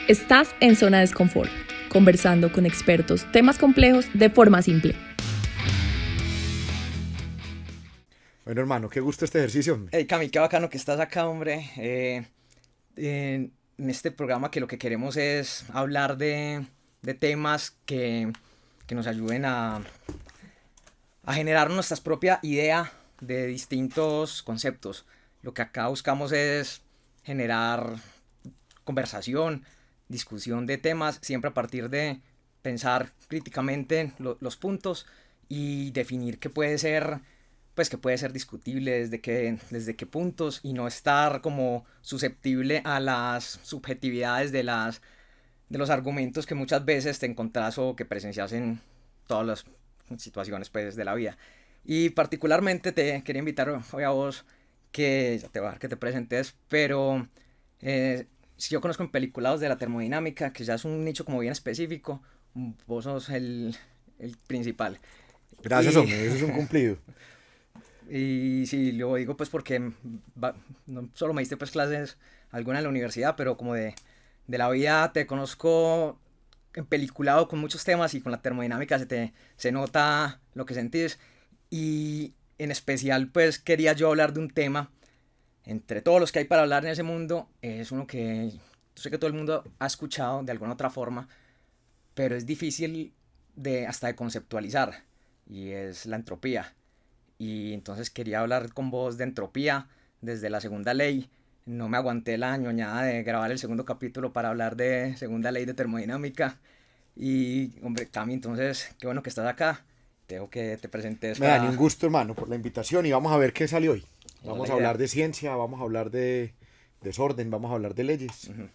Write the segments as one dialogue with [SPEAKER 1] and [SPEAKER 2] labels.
[SPEAKER 1] Estás en Zona de Desconfort, conversando con expertos temas complejos de forma simple.
[SPEAKER 2] Bueno, hermano, qué gusto este ejercicio.
[SPEAKER 3] Hey, Cami, qué bacano que estás acá, hombre. En este programa que lo que queremos es hablar de temas que nos ayuden a generar nuestra propia idea de distintos conceptos. Lo que acá buscamos es generar conversación, discusión de temas, siempre a partir de pensar críticamente los puntos y definir qué puede ser, pues que puede ser discutible desde qué puntos, y no estar como susceptible a las subjetividades de los argumentos que muchas veces te encontrás o que presencias en todas las situaciones, pues, de la vida. Y particularmente te quería invitar hoy a vos, que ya te voy a dar que te presentes, pero si yo conozco en peliculados de la termodinámica, que ya es un nicho como bien específico, vos sos el principal.
[SPEAKER 2] Gracias, hombre, eso es un cumplido.
[SPEAKER 3] Y sí, lo digo pues porque no solo me diste pues clases alguna en la universidad, pero como de la vida te conozco empeliculado con muchos temas, y con la termodinámica se nota lo que sentís. Y en especial pues quería yo hablar de un tema, entre todos los que hay para hablar en ese mundo, es uno que yo sé que todo el mundo ha escuchado de alguna otra forma, pero es difícil hasta de conceptualizar, y es la entropía. Y entonces quería hablar con vos de entropía desde la segunda ley. No me aguanté la ñoñada de grabar el segundo capítulo para hablar de segunda ley de termodinámica. Y, hombre, Cami, entonces, qué bueno que estás acá. Tengo que te presentes.
[SPEAKER 2] Me da ni un gusto, hermano, por la invitación, y vamos a ver qué sale hoy. Vamos a hablar de ciencia, vamos a hablar de desorden, vamos a hablar de leyes.
[SPEAKER 3] Uh-huh.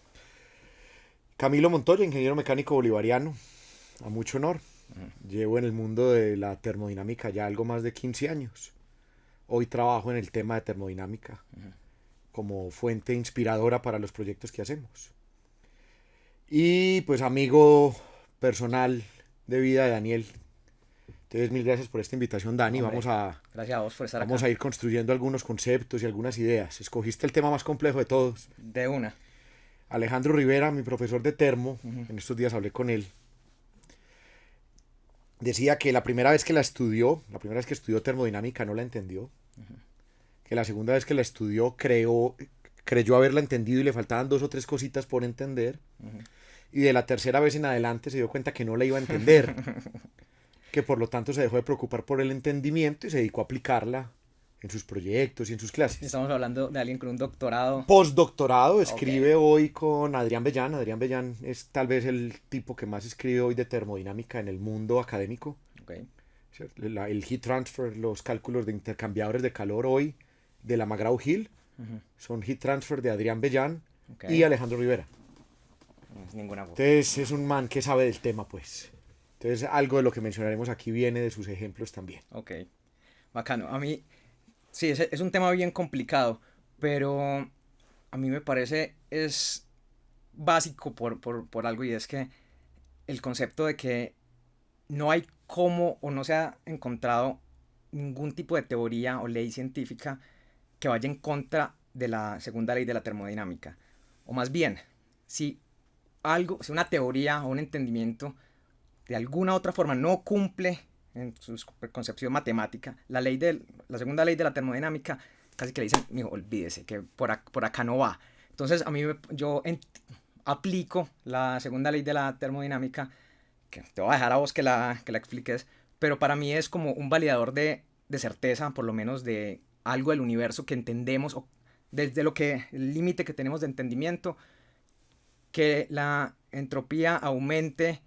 [SPEAKER 2] Camilo Montoya, ingeniero mecánico bolivariano, a mucho honor. Llevo en el mundo de la termodinámica ya algo más de 15 años. Hoy trabajo en el tema de termodinámica como fuente inspiradora para los proyectos que hacemos. Y pues amigo personal de vida de Daniel. Entonces, mil gracias por esta invitación, Dani.
[SPEAKER 3] Hombre, gracias a vos por estar
[SPEAKER 2] vamos
[SPEAKER 3] acá.
[SPEAKER 2] a ir construyendo algunos conceptos y algunas ideas. Escogiste el tema más complejo de todos.
[SPEAKER 3] De una.
[SPEAKER 2] Alejandro Rivera, mi profesor de termo, en estos días hablé con él. Decía que la primera vez que estudió termodinámica no la entendió. Que la segunda vez que la estudió creyó haberla entendido y le faltaban 2 o 3 cositas por entender. Y de la tercera vez en adelante se dio cuenta que no la iba a entender. Que por lo tanto se dejó de preocupar por el entendimiento y se dedicó a aplicarla en sus proyectos y en sus clases.
[SPEAKER 3] Estamos hablando de alguien con un doctorado.
[SPEAKER 2] Postdoctorado, escribe hoy con Adrián Bellán. Adrián Bellán es tal vez el tipo que más escribe hoy de termodinámica en el mundo académico.
[SPEAKER 3] Okay.
[SPEAKER 2] El heat transfer, los cálculos de intercambiadores de calor hoy de la McGraw-Hill son heat transfer de Adrián Bellán y Alejandro Rivera.
[SPEAKER 3] No es ninguna voz.
[SPEAKER 2] Entonces es un man que sabe del tema, pues. Entonces algo de lo que mencionaremos aquí viene de sus ejemplos también.
[SPEAKER 3] Ok, bacano. A mí, sí, es un tema bien complicado, pero a mí me parece es básico por algo, y es que el concepto de que no hay cómo, o no se ha encontrado ningún tipo de teoría o ley científica que vaya en contra de la segunda ley de la termodinámica. O más bien, si una teoría o un entendimiento de alguna otra forma no cumple en su concepción matemática la segunda ley de la termodinámica, casi que le dicen, mijo, olvídese, que por acá no va. Entonces yo aplico la segunda ley de la termodinámica, que te voy a dejar a vos que la expliques, pero para mí es como un validador de certeza, por lo menos de algo del universo que entendemos, o desde el límite que tenemos de entendimiento, que la entropía aumente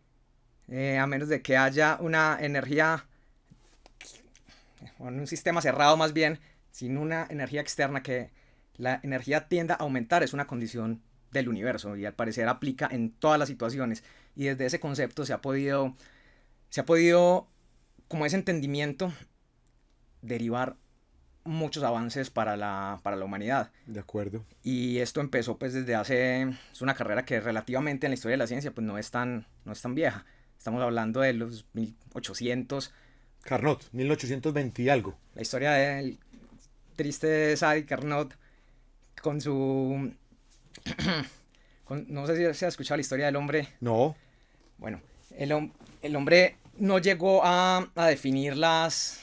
[SPEAKER 3] a menos de que haya una energía, o en un sistema cerrado más bien, sin una energía externa, que la energía tienda a aumentar. Es una condición del universo y al parecer aplica en todas las situaciones, y desde ese concepto se ha podido como ese entendimiento, derivar muchos avances para la humanidad.
[SPEAKER 2] De acuerdo.
[SPEAKER 3] Y esto empezó pues es una carrera que relativamente en la historia de la ciencia pues no es tan vieja. Estamos hablando de los 1800.
[SPEAKER 2] Carnot, 1820 y algo.
[SPEAKER 3] La historia del triste Sadi Carnot con su No sé si se ha escuchado la historia del hombre.
[SPEAKER 2] No.
[SPEAKER 3] Bueno, el hombre no llegó a definir las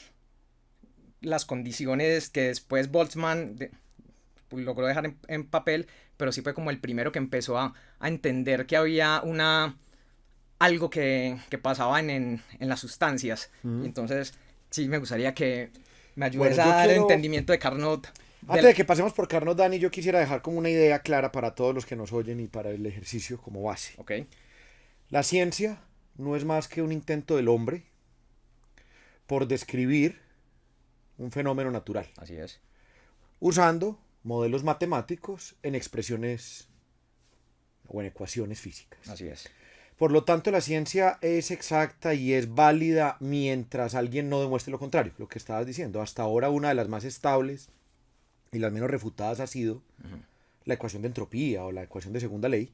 [SPEAKER 3] condiciones que después Boltzmann logró dejar en papel, pero sí fue como el primero que empezó a entender que había algo que pasaba en las sustancias. Entonces, sí me gustaría que me ayudes a dar el entendimiento de Carnot.
[SPEAKER 2] Antes de que pasemos por Carnot, Dani, yo quisiera dejar como una idea clara para todos los que nos oyen y para el ejercicio como base.
[SPEAKER 3] Ok.
[SPEAKER 2] La ciencia no es más que un intento del hombre por describir un fenómeno natural.
[SPEAKER 3] Así es.
[SPEAKER 2] Usando modelos matemáticos en expresiones o en ecuaciones físicas.
[SPEAKER 3] Así es.
[SPEAKER 2] Por lo tanto, la ciencia es exacta y es válida mientras alguien no demuestre lo contrario, lo que estabas diciendo. Hasta ahora una de las más estables y las menos refutadas ha sido la ecuación de entropía o la ecuación de segunda ley.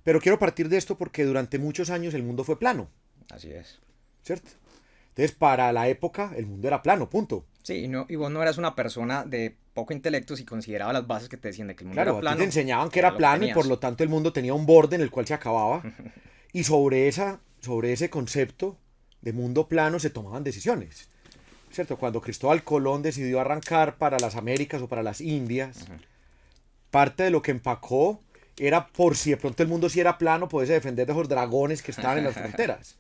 [SPEAKER 2] Pero quiero partir de esto porque durante muchos años el mundo fue plano.
[SPEAKER 3] Así es.
[SPEAKER 2] ¿Cierto? Entonces, para la época, el mundo era plano, punto.
[SPEAKER 3] Sí, y vos no eras una persona de poco intelecto si considerabas las bases que te decían de que el mundo
[SPEAKER 2] Claro,
[SPEAKER 3] era plano.
[SPEAKER 2] a ti te enseñaban que era plano y por lo tanto el mundo tenía un borde en el cual se acababa. Y sobre ese concepto de mundo plano se tomaban decisiones. ¿Cierto? Cuando Cristóbal Colón decidió arrancar para las Américas o para las Indias, parte de lo que empacó era por si de pronto el mundo sí era plano, poderse defender de esos dragones que estaban en las fronteras.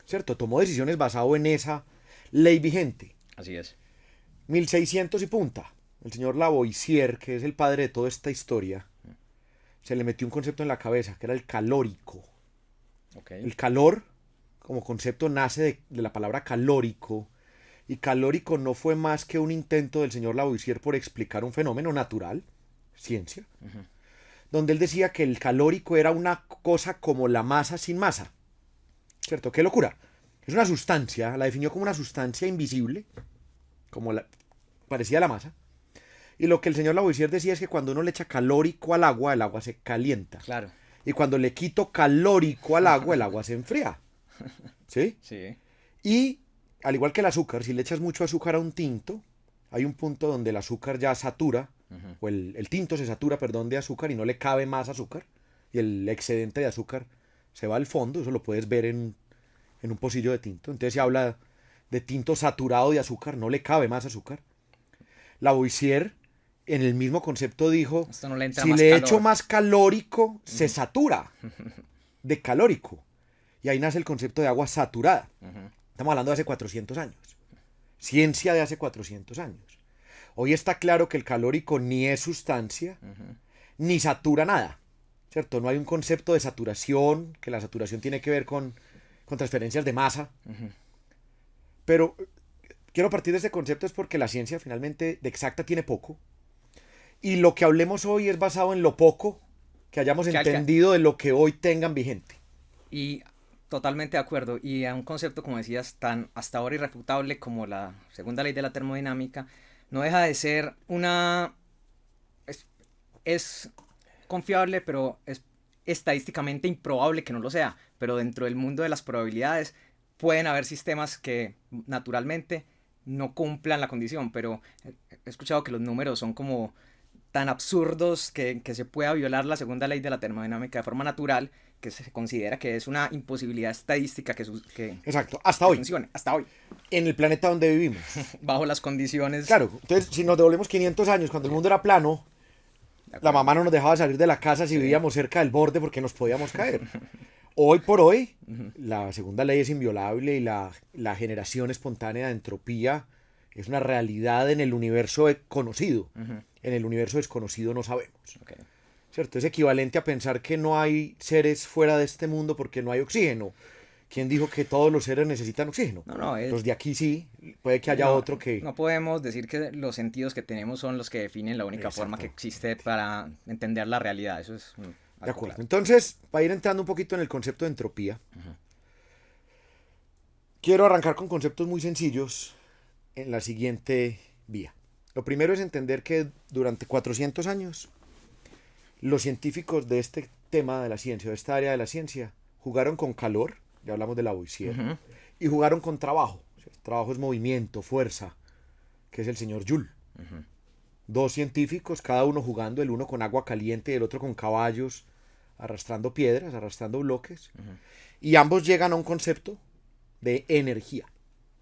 [SPEAKER 2] ¿Cierto? Tomó decisiones basado en esa ley vigente.
[SPEAKER 3] Así es.
[SPEAKER 2] 1600 y punta. El señor Lavoisier, que es el padre de toda esta historia, se le metió un concepto en la cabeza, que era el calórico.
[SPEAKER 3] Okay.
[SPEAKER 2] El calor, como concepto, nace de la palabra calórico. Y calórico no fue más que un intento del señor Lavoisier por explicar un fenómeno natural, ciencia, donde él decía que el calórico era una cosa como la masa sin masa. ¿Cierto? ¡Qué locura! Es una sustancia, la definió como una sustancia invisible, parecía la masa. Y lo que el señor Lavoisier decía es que cuando uno le echa calórico al agua, el agua se calienta.
[SPEAKER 3] Claro.
[SPEAKER 2] Y cuando le quito calórico al agua, el agua se enfría. ¿Sí?
[SPEAKER 3] Sí.
[SPEAKER 2] Y al igual que el azúcar, si le echas mucho azúcar a un tinto, hay un punto donde el azúcar ya satura, o el tinto se satura, perdón, de azúcar y no le cabe más azúcar. Y el excedente de azúcar se va al fondo, eso lo puedes ver en un pocillo de tinto. Entonces se habla de tinto saturado de azúcar, no le cabe más azúcar. Lavoisier, en el mismo concepto, dijo,
[SPEAKER 3] no le
[SPEAKER 2] si le echo más calórico, se satura de calórico. Y ahí nace el concepto de agua saturada. Estamos hablando de hace 400 años. Ciencia de hace 400 años. Hoy está claro que el calórico ni es sustancia, ni satura nada. ¿Cierto? No hay un concepto de saturación, que la saturación tiene que ver con transferencias de masa. Pero quiero partir de este concepto es porque la ciencia finalmente de exacta tiene poco. Y lo que hablemos hoy es basado en lo poco que hayamos entendido de lo que hoy tengan vigente.
[SPEAKER 3] Y totalmente de acuerdo. Y a un concepto, como decías, tan hasta ahora irrefutable como la segunda ley de la termodinámica, no deja de ser es confiable, pero es estadísticamente improbable que no lo sea. Pero dentro del mundo de las probabilidades pueden haber sistemas que naturalmente no cumplan la condición, pero he escuchado que los números son como tan absurdos que se pueda violar la segunda ley de la termodinámica de forma natural, que se considera que es una imposibilidad estadística que
[SPEAKER 2] exacto, hasta hoy.
[SPEAKER 3] Funcione, hasta hoy.
[SPEAKER 2] En el planeta donde vivimos.
[SPEAKER 3] Bajo las condiciones.
[SPEAKER 2] Claro, entonces si nos devolvemos 500 años, cuando el mundo era plano, la mamá no nos dejaba salir de la casa si vivíamos cerca del borde porque nos podíamos caer. Hoy por hoy, la segunda ley es inviolable y la generación espontánea de entropía es una realidad en el universo conocido. En el universo desconocido no sabemos. ¿Cierto? Es equivalente a pensar que no hay seres fuera de este mundo porque no hay oxígeno. ¿Quién dijo que todos los seres necesitan oxígeno?
[SPEAKER 3] No,
[SPEAKER 2] los de aquí sí, puede que haya otro que...
[SPEAKER 3] No podemos decir que los sentidos que tenemos son los que definen la única forma que existe para entender la realidad. Eso es...
[SPEAKER 2] De acuerdo. Claro. Entonces, para ir entrando un poquito en el concepto de entropía, quiero arrancar con conceptos muy sencillos en la siguiente vía. Lo primero es entender que durante 400 años los científicos de este tema de la ciencia, de esta área de la ciencia, jugaron con calor, ya hablamos de Lavoisier, y jugaron con trabajo. O sea, trabajo es movimiento, fuerza, que es el señor Joule. Dos científicos, cada uno jugando, el uno con agua caliente y el otro con caballos, arrastrando piedras, arrastrando bloques,
[SPEAKER 3] Ujú.
[SPEAKER 2] y ambos llegan a un concepto de energía,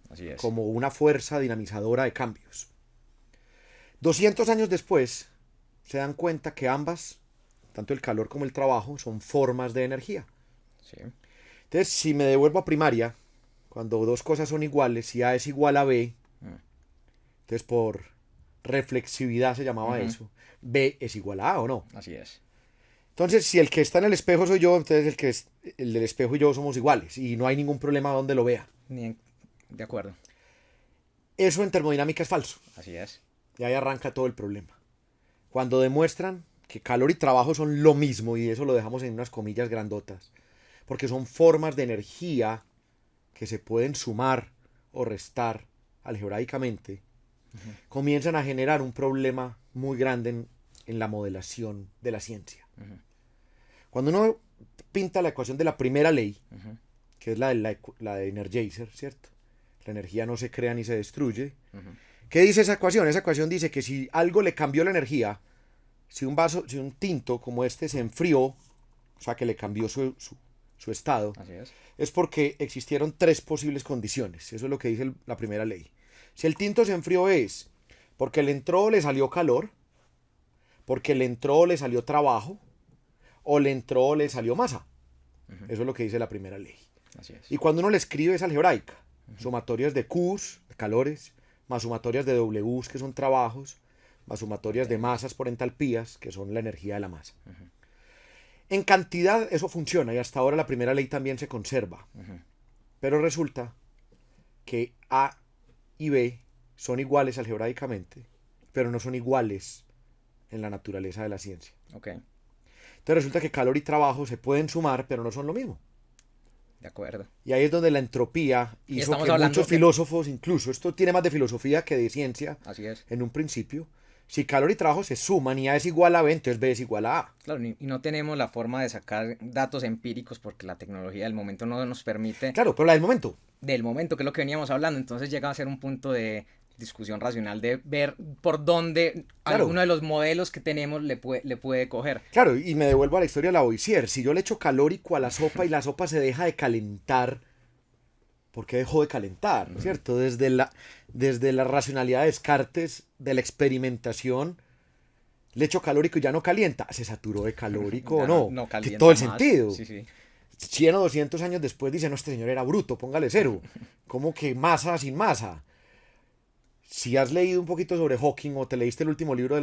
[SPEAKER 3] Así es.
[SPEAKER 2] como una fuerza dinamizadora de cambios. 200 años después, se dan cuenta que ambas, tanto el calor como el trabajo, son formas de energía.
[SPEAKER 3] Sí.
[SPEAKER 2] Entonces, si me devuelvo a primaria, cuando dos cosas son iguales, si A es igual a B,
[SPEAKER 3] Mm.
[SPEAKER 2] entonces por reflexividad se llamaba
[SPEAKER 3] Ujú.
[SPEAKER 2] eso, B es igual a A o no.
[SPEAKER 3] Así es.
[SPEAKER 2] Entonces, si el que está en el espejo soy yo, entonces el del espejo y yo somos iguales y no hay ningún problema donde lo vea.
[SPEAKER 3] De acuerdo.
[SPEAKER 2] Eso en termodinámica es falso.
[SPEAKER 3] Así es.
[SPEAKER 2] Y ahí arranca todo el problema. Cuando demuestran que calor y trabajo son lo mismo, y eso lo dejamos en unas comillas grandotas, porque son formas de energía que se pueden sumar o restar algebraicamente, comienzan a generar un problema muy grande en la modelación de la ciencia.
[SPEAKER 3] Ujú.
[SPEAKER 2] Cuando uno pinta la ecuación de la primera ley,
[SPEAKER 3] Ujú.
[SPEAKER 2] que es la de Energizer, ¿cierto? La energía no se crea ni se destruye.
[SPEAKER 3] Ujú.
[SPEAKER 2] ¿Qué dice esa ecuación? Esa ecuación dice que si algo le cambió la energía, si un tinto como este se enfrió, o sea que le cambió su estado,
[SPEAKER 3] Así es.
[SPEAKER 2] es porque existieron tres posibles condiciones. Eso es lo que dice la primera ley. Si el tinto se enfrió es porque le entró o le salió calor, porque le entró o le salió trabajo, o le entró o le salió masa.
[SPEAKER 3] Ujú.
[SPEAKER 2] Eso es lo que dice la primera ley.
[SPEAKER 3] Así es.
[SPEAKER 2] Y cuando uno le escribe es algebraica. Sumatorias de Qs, de calores, más sumatorias de Ws, que son trabajos, más sumatorias de masas por entalpías, que son la energía de la masa.
[SPEAKER 3] Ujú.
[SPEAKER 2] En cantidad eso funciona y hasta ahora la primera ley también se conserva.
[SPEAKER 3] Ujú.
[SPEAKER 2] Pero resulta que A y B son iguales algebraicamente, pero no son iguales en la naturaleza de la ciencia.
[SPEAKER 3] Ok.
[SPEAKER 2] Entonces resulta que calor y trabajo se pueden sumar, pero no son lo mismo.
[SPEAKER 3] De acuerdo.
[SPEAKER 2] Y ahí es donde la entropía
[SPEAKER 3] Y
[SPEAKER 2] hizo
[SPEAKER 3] estamos
[SPEAKER 2] que
[SPEAKER 3] hablando
[SPEAKER 2] muchos
[SPEAKER 3] de-
[SPEAKER 2] filósofos, incluso, esto tiene más de filosofía que de ciencia
[SPEAKER 3] Así es.
[SPEAKER 2] en un principio, si calor y trabajo se suman y A es igual a B, entonces B es igual a A.
[SPEAKER 3] Claro, y no tenemos la forma de sacar datos empíricos porque la tecnología del momento no nos permite,
[SPEAKER 2] Claro, pero la del momento.
[SPEAKER 3] del momento, que es lo que veníamos hablando, entonces llega a ser un punto de discusión racional de ver por dónde
[SPEAKER 2] Claro.
[SPEAKER 3] alguno de los modelos que tenemos le puede coger.
[SPEAKER 2] Claro, y me devuelvo a la historia de Lavoisier. Si yo le echo calórico a la sopa y la sopa se deja de calentar, ¿por qué dejó de calentar? ¿Cierto? Desde la racionalidad de Descartes, de la experimentación, le echo calórico y ya no calienta. ¿Se saturó de calórico
[SPEAKER 3] Ya
[SPEAKER 2] o no?
[SPEAKER 3] no
[SPEAKER 2] Tiene
[SPEAKER 3] calienta
[SPEAKER 2] todo el
[SPEAKER 3] más.
[SPEAKER 2] sentido.
[SPEAKER 3] Sí, sí.
[SPEAKER 2] 100 o 200 años después dicen, no, este señor era bruto, póngale cero. ¿Cómo que masa sin masa? Si has leído un poquito sobre Hawking o te leíste el último libro de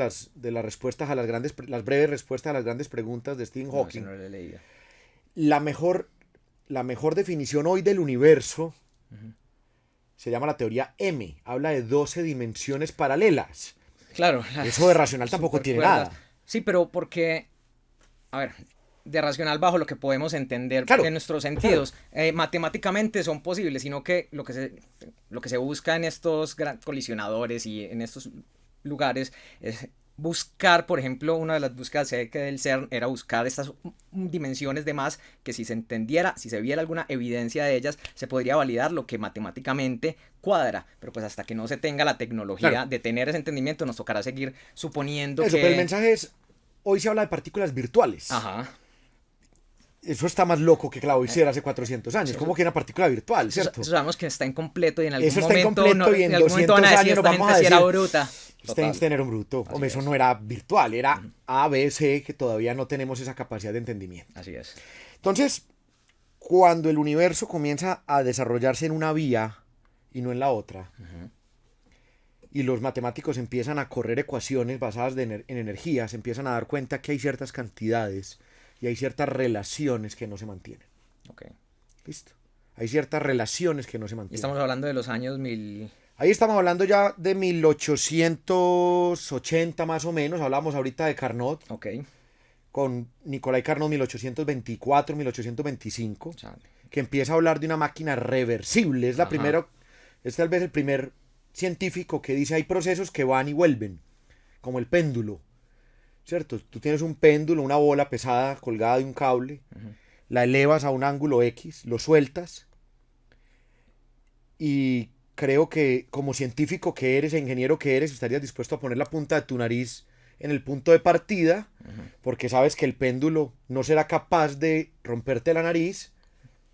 [SPEAKER 2] las respuestas a las breves respuestas a las grandes preguntas de Stephen
[SPEAKER 3] No, ese
[SPEAKER 2] Hawking,
[SPEAKER 3] no lo he leído.
[SPEAKER 2] la mejor definición hoy del universo se llama la teoría M. Habla de 12 dimensiones paralelas.
[SPEAKER 3] Claro.
[SPEAKER 2] Eso de racional tampoco tiene
[SPEAKER 3] supercuerdas.
[SPEAKER 2] nada.
[SPEAKER 3] Sí, pero porque, a ver, de racional bajo lo que podemos entender
[SPEAKER 2] Claro,
[SPEAKER 3] de nuestros sentidos, matemáticamente son posibles, sino que lo que se busca en estos colisionadores y en estos lugares es buscar, por ejemplo, una de las búsquedas que del CERN era buscar estas dimensiones de más que si se entendiera, si se viera alguna evidencia de ellas, se podría validar lo que matemáticamente cuadra, pero pues hasta que no se tenga la tecnología
[SPEAKER 2] Claro.
[SPEAKER 3] de tener ese entendimiento nos tocará seguir suponiendo
[SPEAKER 2] Eso,
[SPEAKER 3] que...
[SPEAKER 2] pero el mensaje es, hoy se habla de partículas virtuales.
[SPEAKER 3] Ajá.
[SPEAKER 2] Eso está más loco que Lavoisier hace 400 años. ¿Cómo que una partícula virtual, cierto?
[SPEAKER 3] Eso sabemos que está incompleto y en algún
[SPEAKER 2] Eso está
[SPEAKER 3] momento,
[SPEAKER 2] incompleto y en
[SPEAKER 3] algún momento van a
[SPEAKER 2] 200
[SPEAKER 3] decir
[SPEAKER 2] años
[SPEAKER 3] esta
[SPEAKER 2] vamos a
[SPEAKER 3] gente si era
[SPEAKER 2] decir,
[SPEAKER 3] bruta.
[SPEAKER 2] Este Einstein era un bruto.
[SPEAKER 3] Así
[SPEAKER 2] Hombre, eso
[SPEAKER 3] es.
[SPEAKER 2] no era virtual, era A, B, C, que todavía no tenemos esa capacidad de entendimiento.
[SPEAKER 3] Así es.
[SPEAKER 2] Entonces, cuando el universo comienza a desarrollarse en una vía y no en la otra, y los matemáticos empiezan a correr ecuaciones basadas en energía, se empiezan a dar cuenta que hay ciertas cantidades y hay ciertas relaciones que no se mantienen.
[SPEAKER 3] Ok.
[SPEAKER 2] ¿Listo? Hay ciertas relaciones que no se
[SPEAKER 3] Y
[SPEAKER 2] mantienen.
[SPEAKER 3] estamos hablando de los años 1000...
[SPEAKER 2] Ahí estamos hablando ya de 1880 más o menos. Hablamos ahorita de Carnot,
[SPEAKER 3] Ok.
[SPEAKER 2] con Nicolai Carnot 1824, 1825,
[SPEAKER 3] O sea,
[SPEAKER 2] que empieza a hablar de una máquina reversible. Es la
[SPEAKER 3] Ajá.
[SPEAKER 2] primera, es tal vez el primer científico que dice hay procesos que van y vuelven, como el péndulo, ¿cierto? Tú tienes un péndulo, una bola pesada colgada de un cable, la elevas a un ángulo X, lo sueltas y creo que como científico que eres, ingeniero que eres, estarías dispuesto a poner la punta de tu nariz en el punto de partida, porque sabes que el péndulo no será capaz de romperte la nariz,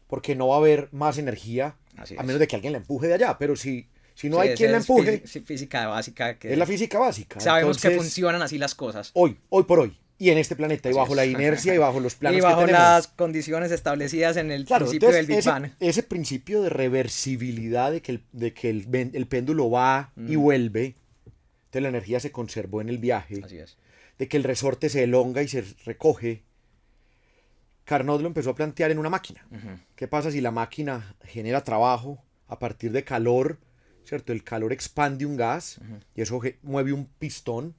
[SPEAKER 2] porque no va a haber más energía, a menos de que alguien la empuje de allá. Pero si no hay quien la empuje,
[SPEAKER 3] física básica.
[SPEAKER 2] Es la física básica.
[SPEAKER 3] Sabemos que funcionan así las cosas.
[SPEAKER 2] Hoy por hoy. Y en este planeta, y bajo la inercia, y bajo los planos
[SPEAKER 3] y bajo
[SPEAKER 2] que tenemos.
[SPEAKER 3] las condiciones establecidas en el principio del Big Bang.
[SPEAKER 2] Ese principio de reversibilidad, de que el péndulo va y vuelve, entonces la energía se conservó en el viaje,
[SPEAKER 3] Así es.
[SPEAKER 2] de que el resorte se elonga y se recoge. Carnot lo empezó a plantear en una máquina. ¿Qué pasa si la máquina genera trabajo a partir de calor? ¿Cierto? El calor expande un gas y eso mueve un pistón.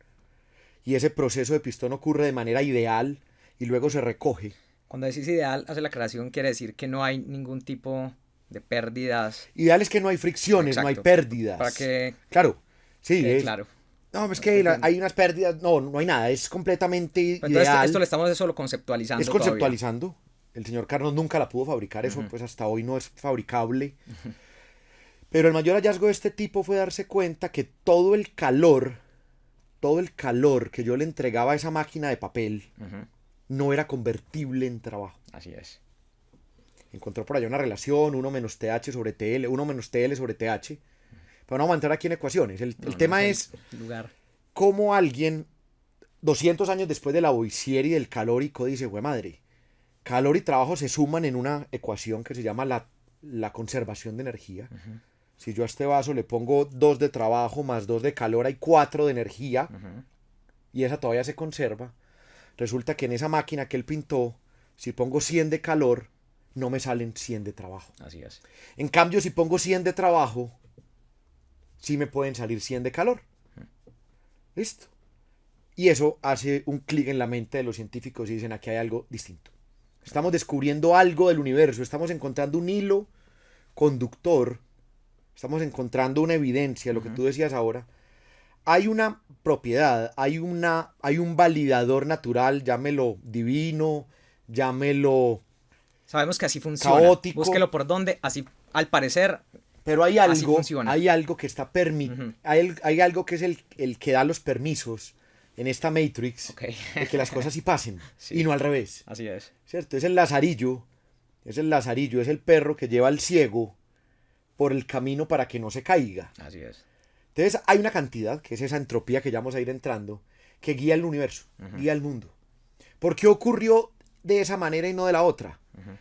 [SPEAKER 2] Y ese proceso de pistón ocurre de manera ideal y luego se recoge.
[SPEAKER 3] Cuando decís ideal, hace la aclaración, quiere decir que no hay ningún tipo de pérdidas.
[SPEAKER 2] Ideal es que no hay fricciones, no hay pérdidas.
[SPEAKER 3] Para que...
[SPEAKER 2] Claro, sí.
[SPEAKER 3] Claro.
[SPEAKER 2] No, es que hay unas pérdidas, no hay nada, es completamente
[SPEAKER 3] Entonces,
[SPEAKER 2] ideal.
[SPEAKER 3] Esto lo estamos solo conceptualizando.
[SPEAKER 2] Es conceptualizando. Todavía. El señor Carnot nunca la pudo fabricar, eso pues hasta hoy no es fabricable. Pero el mayor hallazgo de este tipo fue darse cuenta que todo el calor que yo le entregaba a esa máquina de papel no era convertible en trabajo.
[SPEAKER 3] Así es.
[SPEAKER 2] Encontró por allá una relación, 1 menos TH sobre TL, 1 menos TL sobre TH. Pero no vamos a entrar aquí en ecuaciones. El tema es cómo alguien, 200 años después de Lavoisier y del calórico, dice, güey madre, calor y trabajo se suman en una ecuación que se llama la conservación de energía. Si yo a este vaso le pongo 2 de trabajo más 2 de calor, hay 4 de energía, y esa todavía se conserva. Resulta que en esa máquina que él pintó, si pongo 100 de calor, no me salen 100 de trabajo.
[SPEAKER 3] Así es.
[SPEAKER 2] En cambio, si pongo 100 de trabajo, sí me pueden salir 100 de calor. Listo. Y eso hace un clic en la mente de los científicos y dicen, aquí hay algo distinto. Estamos descubriendo algo del universo, estamos encontrando un hilo conductor. Estamos encontrando una evidencia, lo que tú decías ahora. Hay una propiedad, hay un validador natural, llámelo divino, llámelo
[SPEAKER 3] sabemos que así funciona.
[SPEAKER 2] Caótico.
[SPEAKER 3] Búsquelo por donde, así al parecer.
[SPEAKER 2] Pero hay algo que está hay algo que es el que da los permisos en esta Matrix de que las cosas sí pasen y no al revés.
[SPEAKER 3] Así es.
[SPEAKER 2] ¿Cierto? Es el lazarillo, es el perro que lleva al ciego por el camino para que no se caiga.
[SPEAKER 3] Así es.
[SPEAKER 2] Entonces hay una cantidad, que es esa entropía que ya vamos a ir entrando, que guía el universo, guía el mundo. ¿Por qué ocurrió de esa manera y no de la otra?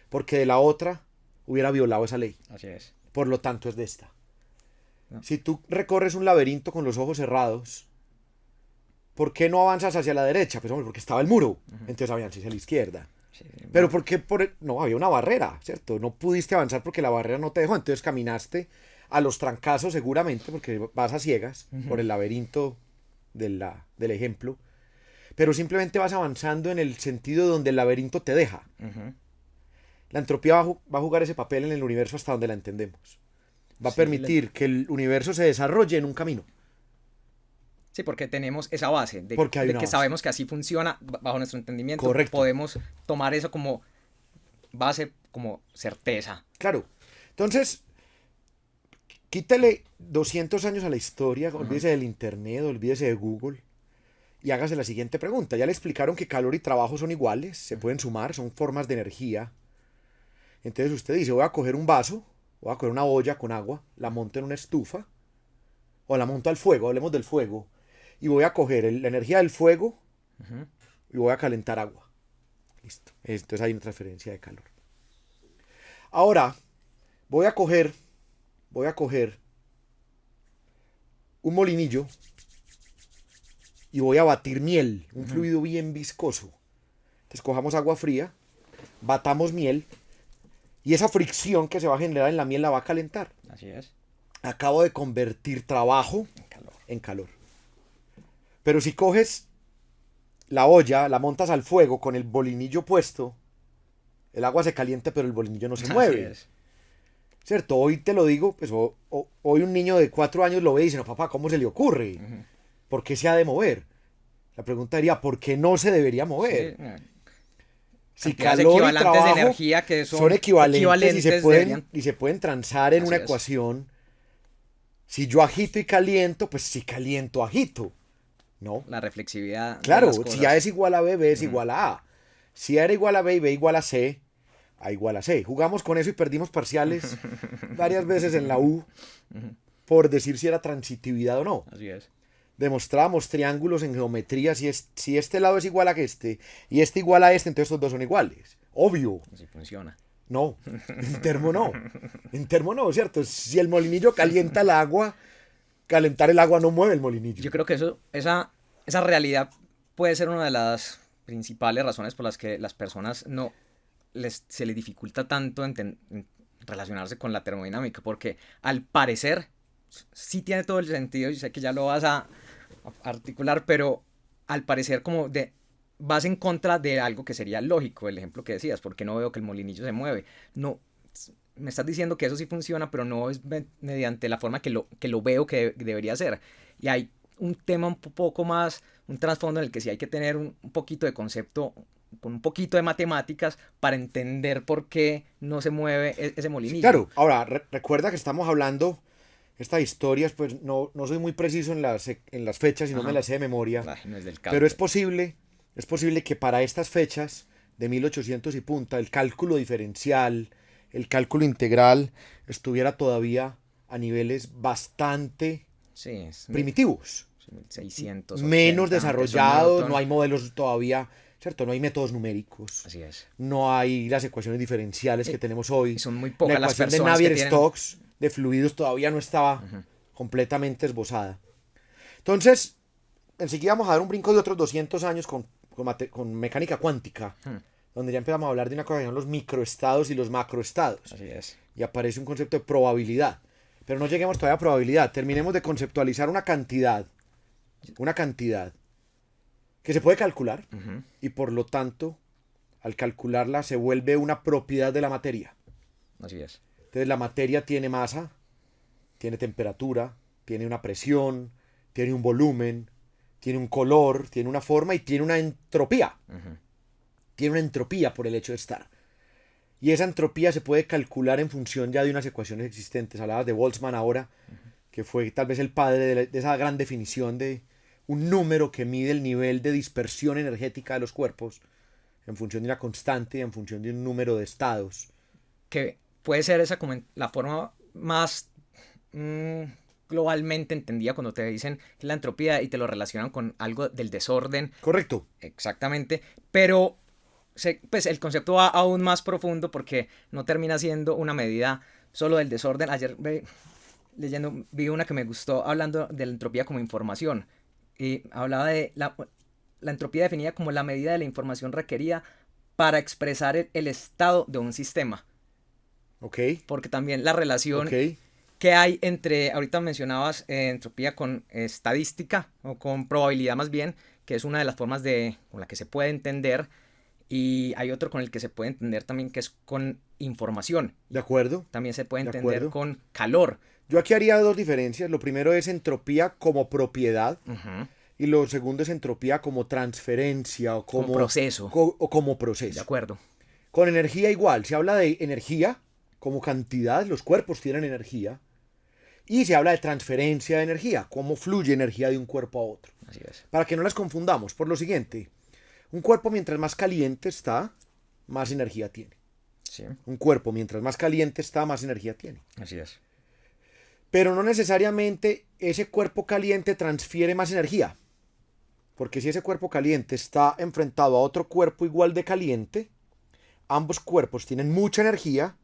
[SPEAKER 2] Porque de la otra hubiera violado esa ley.
[SPEAKER 3] Así es.
[SPEAKER 2] Por lo tanto es de esta. No. Si tú recorres un laberinto con los ojos cerrados, ¿por qué no avanzas hacia la derecha? Pues hombre, porque estaba el muro. Entonces avanzas hacia la izquierda. Sí, pero ¿por qué? No, había una barrera, ¿cierto? No pudiste avanzar porque la barrera no te dejó. Entonces caminaste a los trancazos seguramente, porque vas a ciegas por el laberinto del ejemplo. Pero simplemente vas avanzando en el sentido donde el laberinto te deja. La entropía va a jugar ese papel en el universo hasta donde la entendemos. Va a permitir que el universo se desarrolle en un camino.
[SPEAKER 3] Sí, porque tenemos esa base de que sabemos que así funciona bajo nuestro entendimiento.
[SPEAKER 2] Correcto.
[SPEAKER 3] Podemos tomar eso como base, como certeza.
[SPEAKER 2] Claro. Entonces, quítale 200 años a la historia, olvídese del internet, olvídese de Google y hágase la siguiente pregunta. Ya le explicaron que calor y trabajo son iguales, se pueden sumar, son formas de energía. Entonces usted dice, voy a coger un vaso, voy a coger una olla con agua, la monto en una estufa o la monto al fuego, hablemos del fuego. Y voy a coger la energía del fuego y voy a calentar agua. Listo. Entonces hay una transferencia de calor. Ahora, voy a coger un molinillo y voy a batir miel, un fluido bien viscoso. Entonces cojamos agua fría, batamos miel y esa fricción que se va a generar en la miel la va a calentar.
[SPEAKER 3] Así es.
[SPEAKER 2] Acabo de convertir trabajo en calor. Pero si coges la olla, la montas al fuego con el bolinillo puesto, el agua se calienta pero el bolinillo no se mueve.
[SPEAKER 3] Es.
[SPEAKER 2] ¿Cierto? Hoy te lo digo, pues hoy un niño de 4 años lo ve y dice, no papá, ¿cómo se le ocurre? ¿Por qué se ha de mover? La pregunta sería, ¿por qué no se debería mover?
[SPEAKER 3] Sí. Si calor y trabajo de energía que son
[SPEAKER 2] equivalentes y se pueden transar en una ecuación. Si yo agito y caliento, pues si caliento, agito. No.
[SPEAKER 3] la reflexividad
[SPEAKER 2] Claro,
[SPEAKER 3] de las cosas.
[SPEAKER 2] si A es igual a B, B es igual a A. Si A era igual a B y B igual a C, A igual a C. Jugamos con eso y perdimos parciales varias veces en la U por decir si era transitividad o no.
[SPEAKER 3] Así es.
[SPEAKER 2] Demostrábamos triángulos en geometría, si este lado es igual a este y este igual a este, entonces estos dos son iguales. Obvio.
[SPEAKER 3] Así funciona.
[SPEAKER 2] No, en termo no. En termo no, ¿cierto? Si el molinillo calienta el agua, calentar el agua no mueve el molinillo.
[SPEAKER 3] Yo creo que esa realidad puede ser una de las principales razones por las que las personas se les dificulta tanto en relacionarse con la termodinámica, porque al parecer sí tiene todo el sentido, y sé que ya lo vas a articular, pero al parecer vas en contra de algo que sería lógico, el ejemplo que decías, porque no veo que el molinillo se mueve. No, me estás diciendo que eso sí funciona, pero no es mediante la forma que lo veo que debería ser. Y hay un tema un poco más, un trasfondo en el que sí hay que tener un poquito de concepto, con un poquito de matemáticas, para entender por qué no se mueve ese molinillo.
[SPEAKER 2] Claro, ahora recuerda que estamos hablando, estas historias, pues no soy muy preciso en las fechas y no me las sé de memoria,
[SPEAKER 3] Ay, no es del
[SPEAKER 2] pero es posible que para estas fechas de 1800 y punta, el cálculo diferencial, el cálculo integral, estuviera todavía a niveles bastante primitivos.
[SPEAKER 3] 1600,
[SPEAKER 2] menos
[SPEAKER 3] 80,
[SPEAKER 2] desarrollados, no hay modelos todavía, ¿cierto? No hay métodos numéricos.
[SPEAKER 3] Así es.
[SPEAKER 2] No hay las ecuaciones diferenciales que tenemos hoy.
[SPEAKER 3] Y son muy pocas
[SPEAKER 2] la
[SPEAKER 3] las
[SPEAKER 2] ecuación de
[SPEAKER 3] personas que
[SPEAKER 2] Navier-Stokes de fluidos todavía no estaba completamente esbozada. Entonces, enseguida vamos a dar un brinco de otros 200 años con mecánica cuántica, donde ya empezamos a hablar de una cosa que son los microestados y los macroestados.
[SPEAKER 3] Así es.
[SPEAKER 2] Y aparece un concepto de probabilidad. Pero no lleguemos todavía a probabilidad. Terminemos de conceptualizar una cantidad que se puede calcular y por lo tanto, al calcularla, se vuelve una propiedad de la materia.
[SPEAKER 3] Así es.
[SPEAKER 2] Entonces la materia tiene masa, tiene temperatura, tiene una presión, tiene un volumen, tiene un color, tiene una forma y tiene una entropía. Tiene una entropía por el hecho de estar. Y esa entropía se puede calcular en función ya de unas ecuaciones existentes. Hablabas de Boltzmann ahora, que fue tal vez el padre de esa gran definición de un número que mide el nivel de dispersión energética de los cuerpos en función de una constante y en función de un número de estados.
[SPEAKER 3] Que puede ser esa como la forma más globalmente entendida cuando te dicen la entropía y te lo relacionan con algo del desorden.
[SPEAKER 2] Correcto.
[SPEAKER 3] Exactamente, pero pues el concepto va aún más profundo, porque no termina siendo una medida solo del desorden. Ayer leyendo vi una que me gustó hablando de la entropía como información, y hablaba de la entropía definida como la medida de la información requerida para expresar el estado de un sistema.
[SPEAKER 2] Ok.
[SPEAKER 3] Porque también la relación que hay entre, ahorita mencionabas entropía con estadística, o con probabilidad más bien, que es una de las formas con la que se puede entender, y hay otro con el que se puede entender también, que es con información.
[SPEAKER 2] De acuerdo.
[SPEAKER 3] También se puede entender con calor.
[SPEAKER 2] Yo aquí haría dos diferencias. Lo primero es entropía como propiedad. Y lo segundo es entropía como transferencia o como
[SPEAKER 3] proceso.
[SPEAKER 2] O como proceso.
[SPEAKER 3] De acuerdo.
[SPEAKER 2] Con energía igual. Se habla de energía como cantidad. Los cuerpos tienen energía. Y se habla de transferencia de energía. Cómo fluye energía de un cuerpo a otro.
[SPEAKER 3] Así es.
[SPEAKER 2] Para que no las confundamos. Por lo siguiente. Un cuerpo mientras más caliente está, más energía tiene.
[SPEAKER 3] Sí.
[SPEAKER 2] Un cuerpo mientras más caliente está, más energía tiene.
[SPEAKER 3] Así es.
[SPEAKER 2] Pero no necesariamente ese cuerpo caliente transfiere más energía. Porque si ese cuerpo caliente está enfrentado a otro cuerpo igual de caliente, ambos cuerpos tienen mucha energía,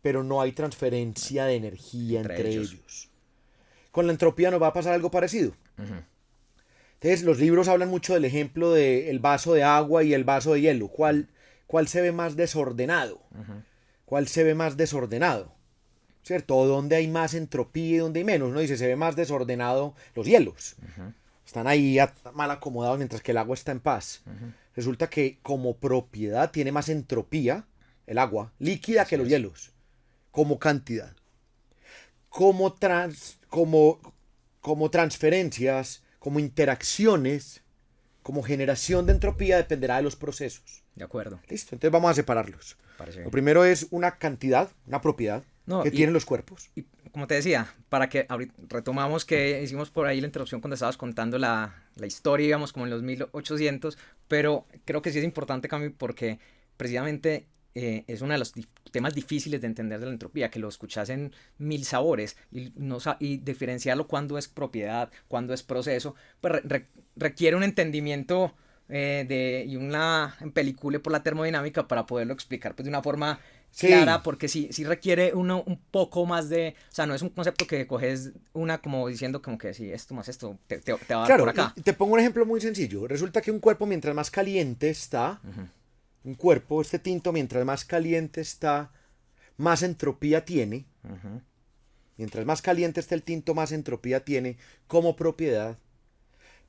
[SPEAKER 2] pero no hay transferencia de energía entre ellos. Con la entropía nos va a pasar algo parecido. Entonces, los libros hablan mucho del ejemplo del vaso de agua y el vaso de hielo. ¿Cuál se ve más desordenado? ¿Cuál se ve más desordenado? ¿Cierto? O dónde hay más entropía y dónde hay menos. Uno dice, se ve más desordenado los hielos. Están ahí mal acomodados mientras que el agua está en paz. Resulta que como propiedad tiene más entropía el agua líquida que los hielos. Como cantidad. Como transferencias, como interacciones, como generación de entropía dependerá de los procesos.
[SPEAKER 3] De acuerdo.
[SPEAKER 2] Listo, entonces vamos a separarlos. Lo primero es una cantidad, una propiedad que tienen los cuerpos.
[SPEAKER 3] Y como te decía, para que retomamos que hicimos por ahí la introducción cuando estabas contando la historia, digamos, como en los 1800, pero creo que sí es importante, Cami, porque precisamente es uno de los temas difíciles de entender de la entropía, que lo escuchas en mil sabores y, y diferenciarlo cuando es propiedad, cuando es proceso, pues requiere un entendimiento y una película por la termodinámica para poderlo explicar pues, de una forma clara, porque sí requiere uno un poco más de, o sea, no es un concepto que coges una como diciendo como que si esto más esto te va a dar por acá.
[SPEAKER 2] Te pongo un ejemplo muy sencillo. Resulta que un cuerpo mientras más caliente está, un cuerpo, este tinto mientras más caliente está, más entropía tiene. Mientras más caliente está el tinto, más entropía tiene como propiedad.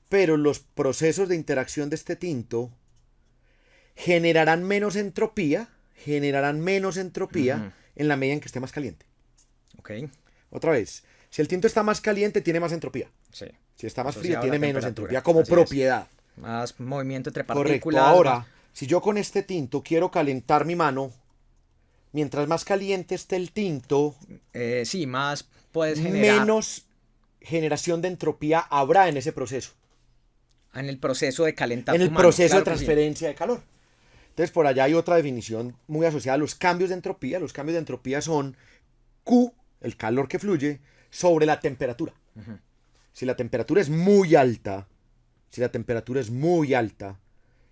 [SPEAKER 2] Pero los procesos de interacción de este tinto generarán menos entropía en la medida en que esté más caliente. Otra vez, si el tinto está más caliente, tiene más entropía.
[SPEAKER 3] Sí.
[SPEAKER 2] Si está más frío, tiene menos entropía como propiedad.
[SPEAKER 3] Más movimiento entre partículas.
[SPEAKER 2] Correcto. Ahora, si yo con este tinto quiero calentar mi mano, mientras más caliente esté el tinto,
[SPEAKER 3] sí, más puedes generar.
[SPEAKER 2] Menos generación de entropía habrá en ese proceso.
[SPEAKER 3] En el proceso de calentar
[SPEAKER 2] En el proceso de transferencia de calor. Entonces, por allá hay otra definición muy asociada a los cambios de entropía. Los cambios de entropía son Q, el calor que fluye, sobre la temperatura. Si la temperatura es muy alta,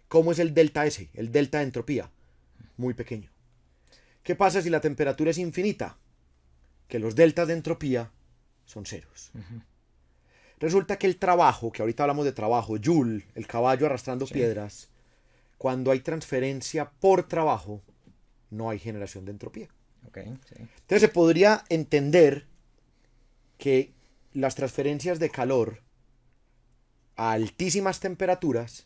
[SPEAKER 2] ¿cómo es el delta S? El delta de entropía. Muy pequeño. ¿Qué pasa si la temperatura es infinita? Que los deltas de entropía son ceros. Resulta que el trabajo, que ahorita hablamos de trabajo, Joule, el caballo arrastrando piedras, cuando hay transferencia por trabajo, no hay generación de entropía. Entonces se podría entender que las transferencias de calor a altísimas temperaturas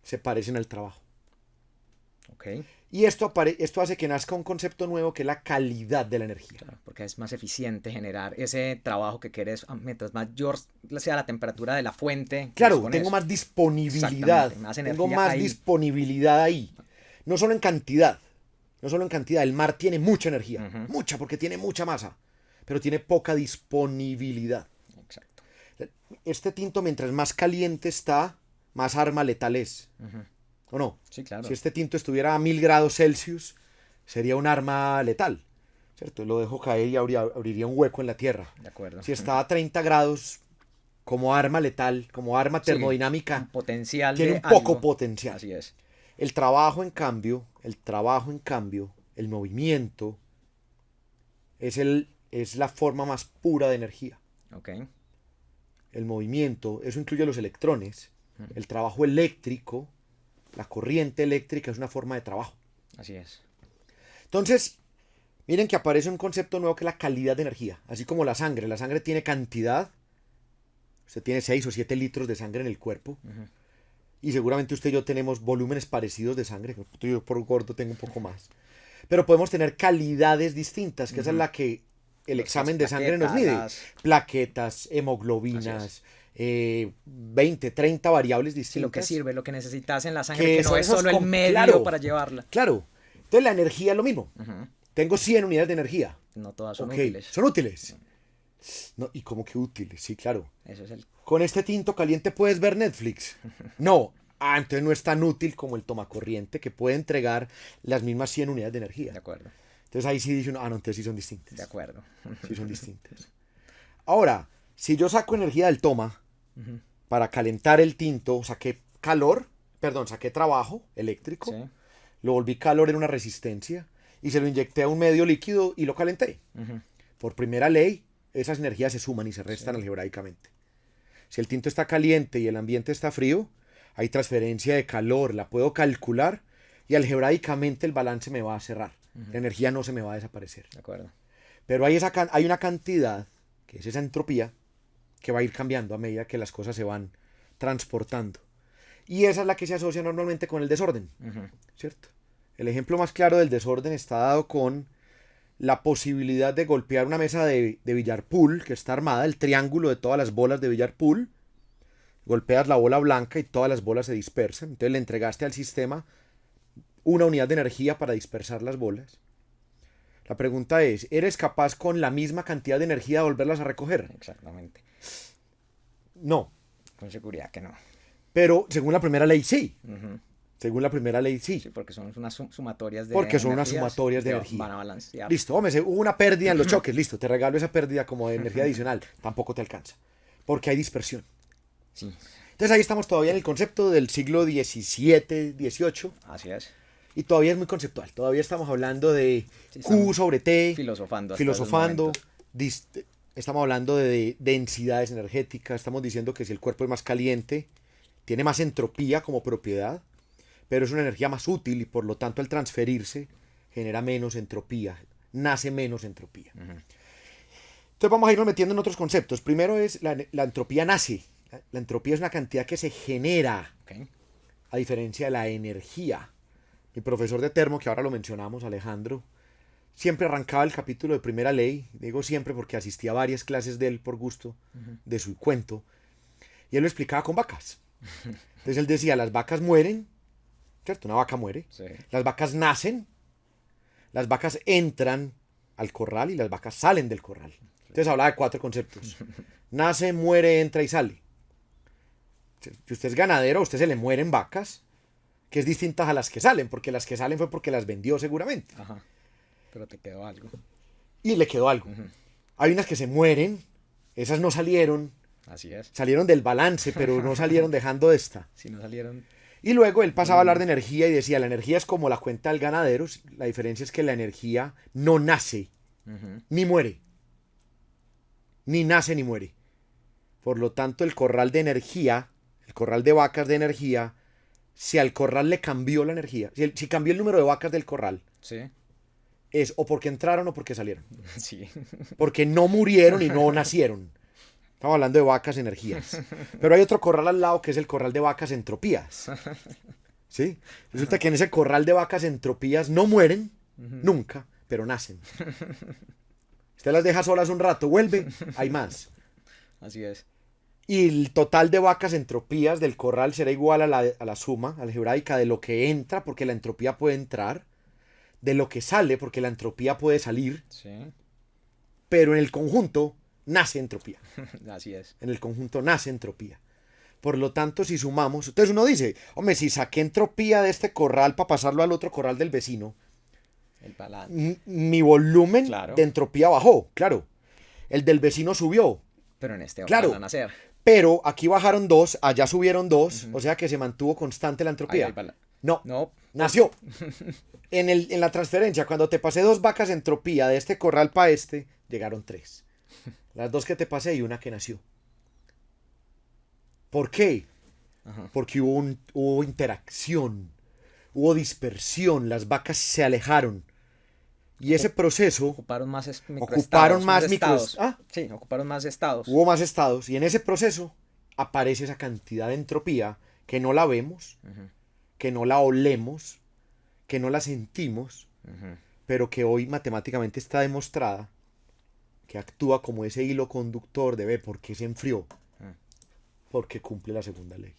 [SPEAKER 2] se parecen al trabajo. Y esto hace que nazca un concepto nuevo que es la calidad de la energía.
[SPEAKER 3] Claro, porque es más eficiente generar ese trabajo que quieres, mientras mayor sea la temperatura de la fuente.
[SPEAKER 2] Claro, tengo más disponibilidad. Tengo más disponibilidad ahí. No solo en cantidad. El mar tiene mucha energía. Mucha, porque tiene mucha masa. Pero tiene poca disponibilidad.
[SPEAKER 3] Exacto.
[SPEAKER 2] Este tinto, mientras más caliente está, más arma letal es. ¿O no?
[SPEAKER 3] Sí, claro.
[SPEAKER 2] Si este tinto estuviera a 1000 grados Celsius, sería un arma letal, ¿cierto? Lo dejo caer y abriría un hueco en la Tierra.
[SPEAKER 3] De acuerdo.
[SPEAKER 2] Si está a 30 grados, como arma letal, como arma termodinamica,
[SPEAKER 3] un potencial
[SPEAKER 2] tiene un poco potencial.
[SPEAKER 3] Así es.
[SPEAKER 2] El trabajo, en cambio, el movimiento, es la forma más pura de energía. El movimiento, eso incluye los electrones, el trabajo eléctrico. La corriente eléctrica es una forma de trabajo.
[SPEAKER 3] Así es.
[SPEAKER 2] Entonces, miren que aparece un concepto nuevo que es la calidad de energía. Así como la sangre. La sangre tiene cantidad. Usted tiene 6 o 7 litros de sangre en el cuerpo. Y seguramente usted y yo tenemos volúmenes parecidos de sangre. Yo por gordo tengo un poco más. Pero podemos tener calidades distintas, que esa es la que el examen de sangre nos mide. Plaquetas, hemoglobinas, 20, 30 variables distintas.
[SPEAKER 3] Sí, lo que sirve, lo que necesitas en la sangre, que no es solo el medio para llevarla.
[SPEAKER 2] Claro. Entonces la energía es lo mismo. Tengo 100 unidades de energía.
[SPEAKER 3] No todas son útiles.
[SPEAKER 2] Son útiles. No, ¿y cómo que útiles? Sí, claro.
[SPEAKER 3] Eso es
[SPEAKER 2] ¿Con este tinto caliente puedes ver Netflix? No. Entonces no es tan útil como el tomacorriente, que puede entregar las mismas 100 unidades de energía.
[SPEAKER 3] De acuerdo.
[SPEAKER 2] Entonces ahí sí dice uno, no, entonces sí son distintas.
[SPEAKER 3] De acuerdo.
[SPEAKER 2] Sí son distintas. Ahora, si yo saco energía del toma para calentar el tinto, saqué trabajo eléctrico, lo volví calor en una resistencia y se lo inyecté a un medio líquido y lo calenté. Por primera ley, esas energías se suman y se restan algebraicamente. Si el tinto está caliente y el ambiente está frío, hay transferencia de calor, la puedo calcular y algebraicamente el balance me va a cerrar. La energía no se me va a desaparecer.
[SPEAKER 3] De acuerdo.
[SPEAKER 2] Pero hay una cantidad, que es esa entropía, que va a ir cambiando a medida que las cosas se van transportando. Y esa es la que se asocia normalmente con el desorden, ¿cierto? El ejemplo más claro del desorden está dado con la posibilidad de golpear una mesa de billar pool que está armada, el triángulo de todas las bolas de billar pool. Golpeas la bola blanca y todas las bolas se dispersan. Entonces le entregaste al sistema una unidad de energía para dispersar las bolas. La pregunta es, ¿eres capaz con la misma cantidad de energía de volverlas a recoger?
[SPEAKER 3] Exactamente.
[SPEAKER 2] No,
[SPEAKER 3] Con seguridad que no.
[SPEAKER 2] pero según la primera ley sí.
[SPEAKER 3] Ujú.
[SPEAKER 2] Según la primera ley sí.
[SPEAKER 3] Sí, porque son unas sumatorias de
[SPEAKER 2] Porque son unas
[SPEAKER 3] energías
[SPEAKER 2] sumatorias de
[SPEAKER 3] que
[SPEAKER 2] energía.
[SPEAKER 3] van a balancear.
[SPEAKER 2] Listo, hombre, hubo una pérdida en los choques, listo, te regalo esa pérdida como de energía adicional. Tampoco te alcanza, porque hay dispersión.
[SPEAKER 3] Sí,
[SPEAKER 2] Entonces ahí estamos todavía en el concepto del siglo XVII, XVIII,
[SPEAKER 3] así es.
[SPEAKER 2] y todavía es muy conceptual. Todavía estamos hablando de
[SPEAKER 3] Sí,
[SPEAKER 2] Q
[SPEAKER 3] estamos
[SPEAKER 2] sobre T,
[SPEAKER 3] filosofando hasta
[SPEAKER 2] filosofando,
[SPEAKER 3] esos momentos.
[SPEAKER 2] estamos hablando de densidades energéticas, estamos diciendo que si el cuerpo es más caliente, tiene más entropía como propiedad, pero es una energía más útil y por lo tanto al transferirse genera menos entropía, nace menos entropía. Entonces vamos a irnos metiendo en otros conceptos. Primero es la entropía nace. La entropía es una cantidad que se genera,
[SPEAKER 3] Ok.
[SPEAKER 2] a diferencia de la energía. Mi profesor de termo, que ahora lo mencionamos, Alejandro, siempre arrancaba el capítulo de primera ley, digo siempre porque asistía a varias clases de él por gusto, de su cuento, y él lo explicaba con vacas. Entonces él decía, las vacas mueren, ¿cierto? Una vaca muere,
[SPEAKER 3] Sí.
[SPEAKER 2] las vacas nacen, las vacas entran al corral y las vacas salen del corral. Entonces hablaba de 4 conceptos. Nace, muere, entra y sale. Si usted es ganadero, a usted se le mueren vacas, que es distintas a las que salen, porque las que salen fue porque las vendió seguramente.
[SPEAKER 3] Ajá. Pero te quedó algo.
[SPEAKER 2] Y le quedó algo. Hay unas que se mueren, esas no salieron,
[SPEAKER 3] Así es.
[SPEAKER 2] salieron del balance, pero no salieron dejando esta.
[SPEAKER 3] Si no salieron.
[SPEAKER 2] Y luego él pasaba a hablar de energía y decía, la energía es como la cuenta del ganadero, la diferencia es que la energía no nace, ni muere. Ni nace ni muere. Por lo tanto, el corral de energía, el corral de vacas de energía, si al corral le cambió la energía, si cambió el número de vacas del corral,
[SPEAKER 3] Sí.
[SPEAKER 2] es o porque entraron o porque salieron.
[SPEAKER 3] Sí.
[SPEAKER 2] Porque no murieron y no nacieron. Estamos hablando de vacas energías. Pero hay otro corral al lado que es el corral de vacas entropías. ¿Sí? Resulta que en ese corral de vacas entropías no mueren nunca, pero nacen. Usted las deja solas un rato, vuelve, hay más.
[SPEAKER 3] Así es.
[SPEAKER 2] Y el total de vacas entropías del corral será igual a la suma algebraica de lo que entra, porque la entropía puede entrar, de lo que sale, porque la entropía puede salir,
[SPEAKER 3] Sí.
[SPEAKER 2] pero en el conjunto nace entropía.
[SPEAKER 3] Así es.
[SPEAKER 2] En el conjunto nace entropía. Por lo tanto, si sumamos, entonces uno dice, hombre, si saqué entropía de este corral para pasarlo al otro corral del vecino,
[SPEAKER 3] El balance.
[SPEAKER 2] mi volumen
[SPEAKER 3] Claro.
[SPEAKER 2] de entropía bajó, claro. El del vecino subió,
[SPEAKER 3] Pero en este
[SPEAKER 2] Claro.
[SPEAKER 3] van a nacer.
[SPEAKER 2] pero aquí bajaron 2, allá subieron 2, o sea que se mantuvo constante la
[SPEAKER 3] Ahí
[SPEAKER 2] entropía.
[SPEAKER 3] hay balance.
[SPEAKER 2] No,
[SPEAKER 3] No.
[SPEAKER 2] nació. En la transferencia, cuando te pasé 2 vacas entropía de este corral para este, llegaron 3. Las 2 que te pasé y una que nació. ¿Por qué?
[SPEAKER 3] Ajá.
[SPEAKER 2] Porque hubo interacción, hubo dispersión, las vacas se alejaron. Y ese proceso,
[SPEAKER 3] Ocuparon más
[SPEAKER 2] Ocuparon más
[SPEAKER 3] estados.
[SPEAKER 2] ah.
[SPEAKER 3] Sí, ocuparon más estados.
[SPEAKER 2] hubo más estados, y en ese proceso aparece esa cantidad de entropía que no la vemos, que no la olemos, que no la sentimos, pero que hoy matemáticamente está demostrada que actúa como ese hilo conductor de ver por qué se enfrió, porque cumple la segunda ley.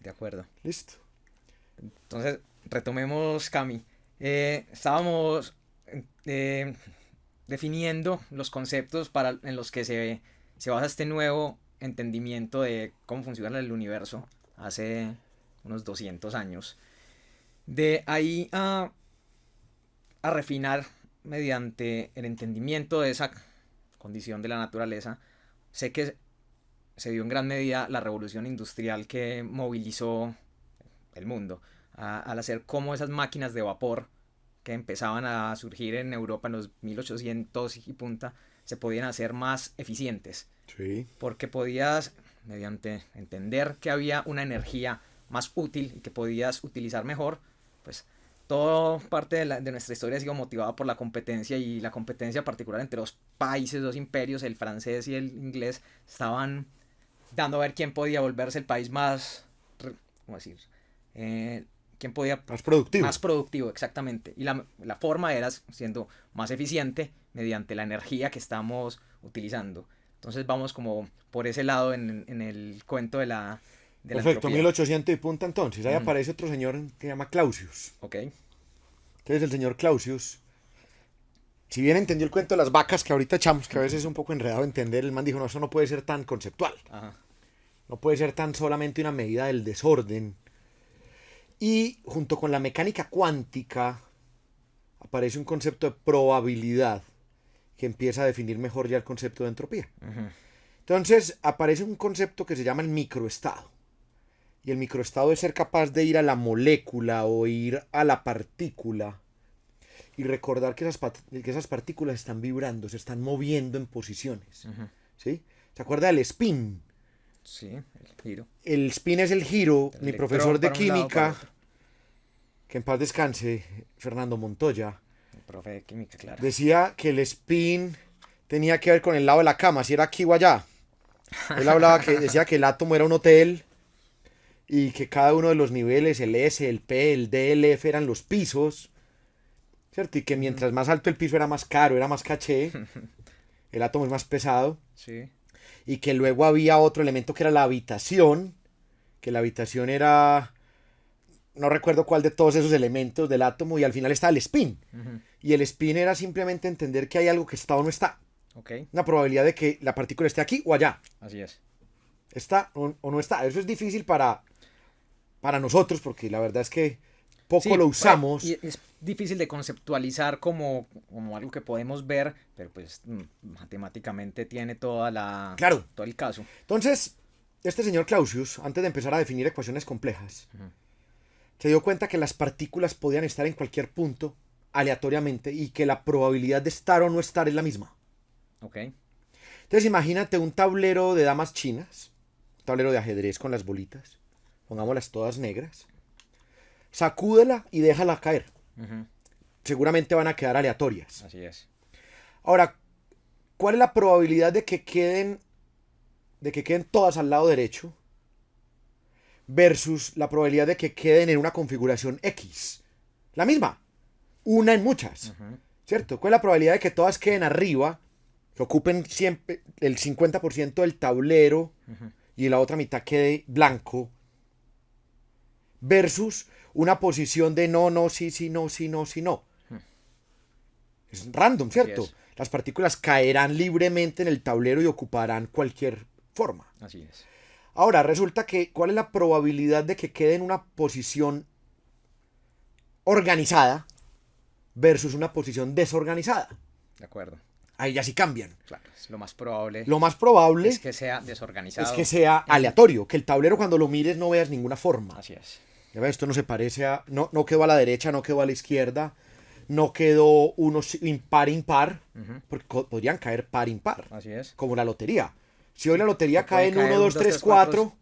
[SPEAKER 3] De acuerdo.
[SPEAKER 2] Listo.
[SPEAKER 3] Entonces, retomemos, Cami. Estábamos definiendo los conceptos en los que se basa este nuevo entendimiento de cómo funciona el universo hace unos 200 años. De ahí a refinar mediante el entendimiento de esa condición de la naturaleza, sé que se dio en gran medida la revolución industrial que movilizó el mundo al hacer como esas máquinas de vapor que empezaban a surgir en Europa en los 1800 y punta se podían hacer más eficientes,
[SPEAKER 2] Sí.
[SPEAKER 3] porque podías, mediante entender que había una energía más útil y que podías utilizar mejor, pues todo parte de nuestra historia ha sido motivada por la competencia, y la competencia particular entre dos países, dos imperios, el francés y el inglés, estaban dando a ver quién podía volverse el país más, ¿cómo decir? Quién podía
[SPEAKER 2] Más productivo.
[SPEAKER 3] más productivo, exactamente. Y la forma era siendo más eficiente mediante la energía que estamos utilizando. Entonces vamos como por ese lado en el cuento de la
[SPEAKER 2] Perfecto,
[SPEAKER 3] entropía.
[SPEAKER 2] 1800 y punta entonces. Ahí
[SPEAKER 3] Ujú.
[SPEAKER 2] aparece otro señor que se llama Clausius.
[SPEAKER 3] Ok.
[SPEAKER 2] Entonces el señor Clausius si bien entendió el cuento de las vacas que ahorita echamos, que a veces es un poco enredado entender, el man dijo, no, eso no puede ser tan conceptual.
[SPEAKER 3] Ajá.
[SPEAKER 2] No puede ser tan solamente una medida del desorden. Y junto con la mecánica cuántica aparece un concepto de probabilidad que empieza a definir mejor ya el concepto de entropía.
[SPEAKER 3] Ujú.
[SPEAKER 2] Entonces aparece un concepto que se llama el microestado. Y el microestado es ser capaz de ir a la molécula o ir a la partícula y recordar que esas partículas están vibrando, se están moviendo en posiciones.
[SPEAKER 3] Ujú.
[SPEAKER 2] ¿Sí? ¿Se acuerda del spin?
[SPEAKER 3] Sí, el giro.
[SPEAKER 2] El spin es el giro.
[SPEAKER 3] El
[SPEAKER 2] Mi
[SPEAKER 3] electrón
[SPEAKER 2] profesor de
[SPEAKER 3] para un lado, para
[SPEAKER 2] química,
[SPEAKER 3] otro.
[SPEAKER 2] que en paz descanse, Fernando Montoya,
[SPEAKER 3] El profe de química, claro.
[SPEAKER 2] decía que el spin tenía que ver con el lado de la cama, si era aquí o allá. Él hablaba decía que el átomo era un hotel y que cada uno de los niveles, el S, el P, el D, el F, eran los pisos, ¿cierto? Y que mientras más alto el piso era más caro, era más caché, el átomo es más pesado,
[SPEAKER 3] Sí.
[SPEAKER 2] y que luego había otro elemento que era la habitación, que la habitación era, no recuerdo cuál de todos esos elementos del átomo, y al final está el spin.
[SPEAKER 3] Ujú.
[SPEAKER 2] Y el spin era simplemente entender que hay algo que está o no está.
[SPEAKER 3] Ok,
[SPEAKER 2] Una probabilidad de que la partícula esté aquí o allá.
[SPEAKER 3] así es.
[SPEAKER 2] Está o no está. Eso es difícil para nosotros, porque la verdad es que poco
[SPEAKER 3] Sí,
[SPEAKER 2] lo usamos.
[SPEAKER 3] y es difícil de conceptualizar como algo que podemos ver, pero pues matemáticamente tiene
[SPEAKER 2] Claro.
[SPEAKER 3] todo el caso.
[SPEAKER 2] Entonces, este señor Clausius, antes de empezar a definir ecuaciones complejas, se dio cuenta que las partículas podían estar en cualquier punto aleatoriamente y que la probabilidad de estar o no estar es la misma.
[SPEAKER 3] Ok.
[SPEAKER 2] Entonces imagínate un tablero de damas chinas, un tablero de ajedrez con las bolitas, pongámoslas todas negras, sacúdela y déjala caer.
[SPEAKER 3] Ujú.
[SPEAKER 2] Seguramente van a quedar aleatorias.
[SPEAKER 3] Así es.
[SPEAKER 2] Ahora, ¿cuál es la probabilidad de que queden todas al lado derecho versus la probabilidad de que queden en una configuración X? La misma, una en muchas,
[SPEAKER 3] Ujú.
[SPEAKER 2] ¿cierto? ¿Cuál es la probabilidad de que todas queden arriba, que ocupen siempre el 50% del tablero
[SPEAKER 3] Ujú.
[SPEAKER 2] y la otra mitad quede blanco, versus una posición de no, no, sí, sí, no, sí, no, sí, no? Es random, ¿cierto?
[SPEAKER 3] es.
[SPEAKER 2] Las partículas caerán libremente en el tablero y ocuparán cualquier forma.
[SPEAKER 3] Así es.
[SPEAKER 2] Ahora, resulta que, ¿cuál es la probabilidad de que quede en una posición organizada versus una posición desorganizada?
[SPEAKER 3] De acuerdo.
[SPEAKER 2] Ahí ya sí cambian.
[SPEAKER 3] Claro, es lo más probable
[SPEAKER 2] Lo más probable
[SPEAKER 3] es que sea desorganizado.
[SPEAKER 2] es que sea aleatorio, que el tablero cuando lo mires no veas ninguna forma.
[SPEAKER 3] Así es.
[SPEAKER 2] Ya ves, esto no se parece a... No, no quedó a la derecha, no quedó a la izquierda, no quedó uno impar,
[SPEAKER 3] Ujú.
[SPEAKER 2] porque podrían caer par impar,
[SPEAKER 3] Así es.
[SPEAKER 2] como la lotería. Si hoy la lotería
[SPEAKER 3] O puede
[SPEAKER 2] cae en
[SPEAKER 3] caer
[SPEAKER 2] 1,
[SPEAKER 3] un
[SPEAKER 2] 2, 3,
[SPEAKER 3] 4.
[SPEAKER 2] 4,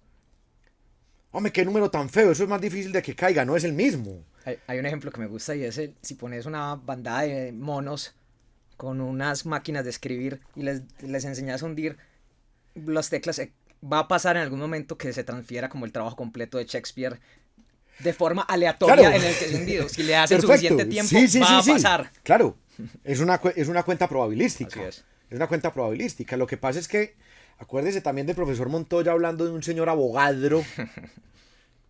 [SPEAKER 2] hombre, qué número tan feo, eso es más difícil de que caiga, no es el mismo.
[SPEAKER 3] Hay un ejemplo que me gusta y es si pones una bandada de monos con unas máquinas de escribir y les enseñas a hundir las teclas, va a pasar en algún momento que se transfiera como el trabajo completo de Shakespeare de forma aleatoria
[SPEAKER 2] Claro.
[SPEAKER 3] en el que es hundido. Si le hacen
[SPEAKER 2] Perfecto.
[SPEAKER 3] suficiente tiempo,
[SPEAKER 2] Sí, sí,
[SPEAKER 3] va
[SPEAKER 2] sí,
[SPEAKER 3] a
[SPEAKER 2] sí.
[SPEAKER 3] pasar.
[SPEAKER 2] Claro, es una cuenta probabilística.
[SPEAKER 3] Así es.
[SPEAKER 2] Es una cuenta probabilística. Lo que pasa es que, acuérdese también del profesor Montoya hablando de un señor abogado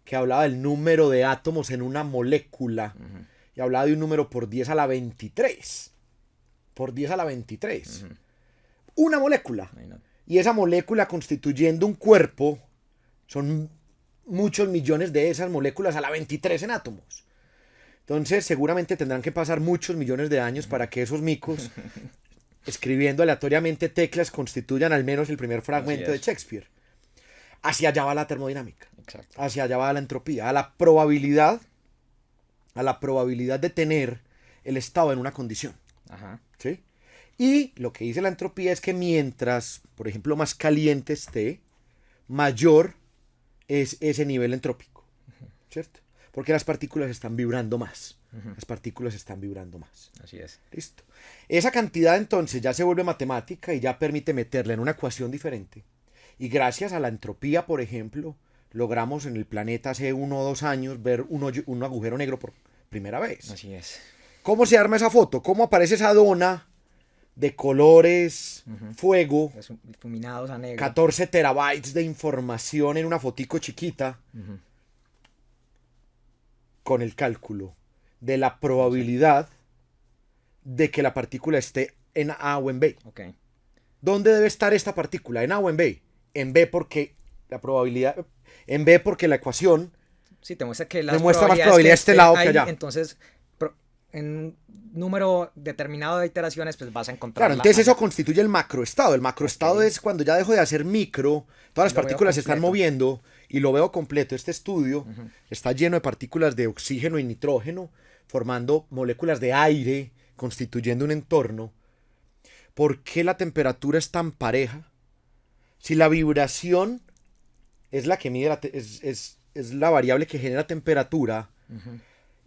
[SPEAKER 2] que hablaba del número de átomos en una molécula y hablaba de un número por 10 a la 23. Por 10 a la 23. Una molécula.
[SPEAKER 3] Imagínate.
[SPEAKER 2] Y esa molécula constituyendo un cuerpo, son muchos millones de esas moléculas a la 23 en átomos. Entonces seguramente tendrán que pasar muchos millones de años para que esos micos, escribiendo aleatoriamente teclas, constituyan al menos el primer fragmento
[SPEAKER 3] Así
[SPEAKER 2] de
[SPEAKER 3] es.
[SPEAKER 2] Shakespeare. Hacia allá va la termodinámica.
[SPEAKER 3] Exacto.
[SPEAKER 2] Hacia allá va la entropía, a la probabilidad de tener el estado en una condición.
[SPEAKER 3] Ajá.
[SPEAKER 2] ¿Sí? Y lo que dice la entropía es que mientras, por ejemplo, más caliente esté, mayor es ese nivel entrópico, ¿cierto? Porque las partículas están vibrando más. Las partículas están vibrando más.
[SPEAKER 3] Así es.
[SPEAKER 2] Listo. Esa cantidad entonces ya se vuelve matemática y ya permite meterla en una ecuación diferente. Y gracias a la entropía, por ejemplo, logramos en el planeta hace 1 o 2 años ver un agujero negro por primera vez.
[SPEAKER 3] Así es.
[SPEAKER 2] ¿Cómo se arma esa foto? ¿Cómo aparece esa dona de colores, fuego,
[SPEAKER 3] Difuminados a negro.
[SPEAKER 2] 14 terabytes de información en una fotico chiquita? Con el cálculo de la probabilidad de que la partícula esté en A o en B.
[SPEAKER 3] Ok.
[SPEAKER 2] ¿Dónde debe estar esta partícula? ¿En A o en B? En B porque la probabilidad... En B porque la ecuación
[SPEAKER 3] Sí, te muestra que
[SPEAKER 2] me muestra más probabilidad
[SPEAKER 3] que
[SPEAKER 2] de este
[SPEAKER 3] esté
[SPEAKER 2] lado que
[SPEAKER 3] ahí,
[SPEAKER 2] allá.
[SPEAKER 3] entonces en un número determinado de iteraciones pues vas a encontrar.
[SPEAKER 2] Claro, entonces eso constituye el macroestado. El macroestado
[SPEAKER 3] Ok.
[SPEAKER 2] es cuando ya dejo de hacer micro, todas las
[SPEAKER 3] Lo veo
[SPEAKER 2] partículas se están
[SPEAKER 3] completo.
[SPEAKER 2] moviendo y lo veo completo. Este estudio está lleno de partículas de oxígeno y nitrógeno, formando moléculas de aire, constituyendo un entorno. ¿Por qué la temperatura es tan pareja? Si la vibración es la que mide, es la variable que genera temperatura,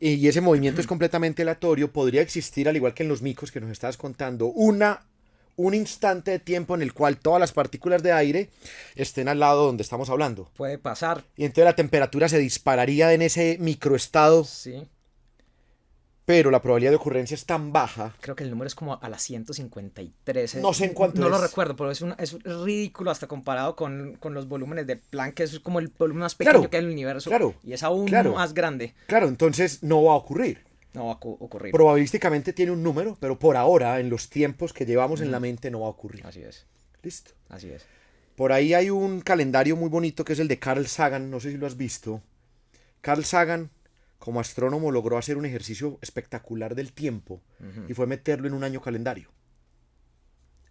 [SPEAKER 2] y ese movimiento es completamente aleatorio, podría existir, al igual que en los micos que nos estabas contando, un instante de tiempo en el cual todas las partículas de aire estén al lado donde estamos hablando.
[SPEAKER 3] Puede pasar.
[SPEAKER 2] Y entonces la temperatura se dispararía en ese microestado,
[SPEAKER 3] Sí.
[SPEAKER 2] pero la probabilidad de ocurrencia es tan baja.
[SPEAKER 3] Creo que el número es como a las 153.
[SPEAKER 2] No sé en cuánto
[SPEAKER 3] No lo
[SPEAKER 2] es.
[SPEAKER 3] recuerdo, pero es ridículo hasta comparado con los volúmenes de Planck, que es como el volumen más pequeño
[SPEAKER 2] Claro,
[SPEAKER 3] que hay en el universo.
[SPEAKER 2] claro,
[SPEAKER 3] Y es aún
[SPEAKER 2] claro.
[SPEAKER 3] más grande.
[SPEAKER 2] Claro, entonces no va a ocurrir.
[SPEAKER 3] No va a ocurrir.
[SPEAKER 2] Probabilísticamente tiene un número, pero por ahora, en los tiempos que llevamos en la mente, no va a ocurrir.
[SPEAKER 3] Así es.
[SPEAKER 2] Listo.
[SPEAKER 3] Así es.
[SPEAKER 2] Por ahí hay un calendario muy bonito que es el de Carl Sagan, no sé si lo has visto. Carl Sagan, como astrónomo, logró hacer un ejercicio espectacular del tiempo y fue meterlo en un año calendario.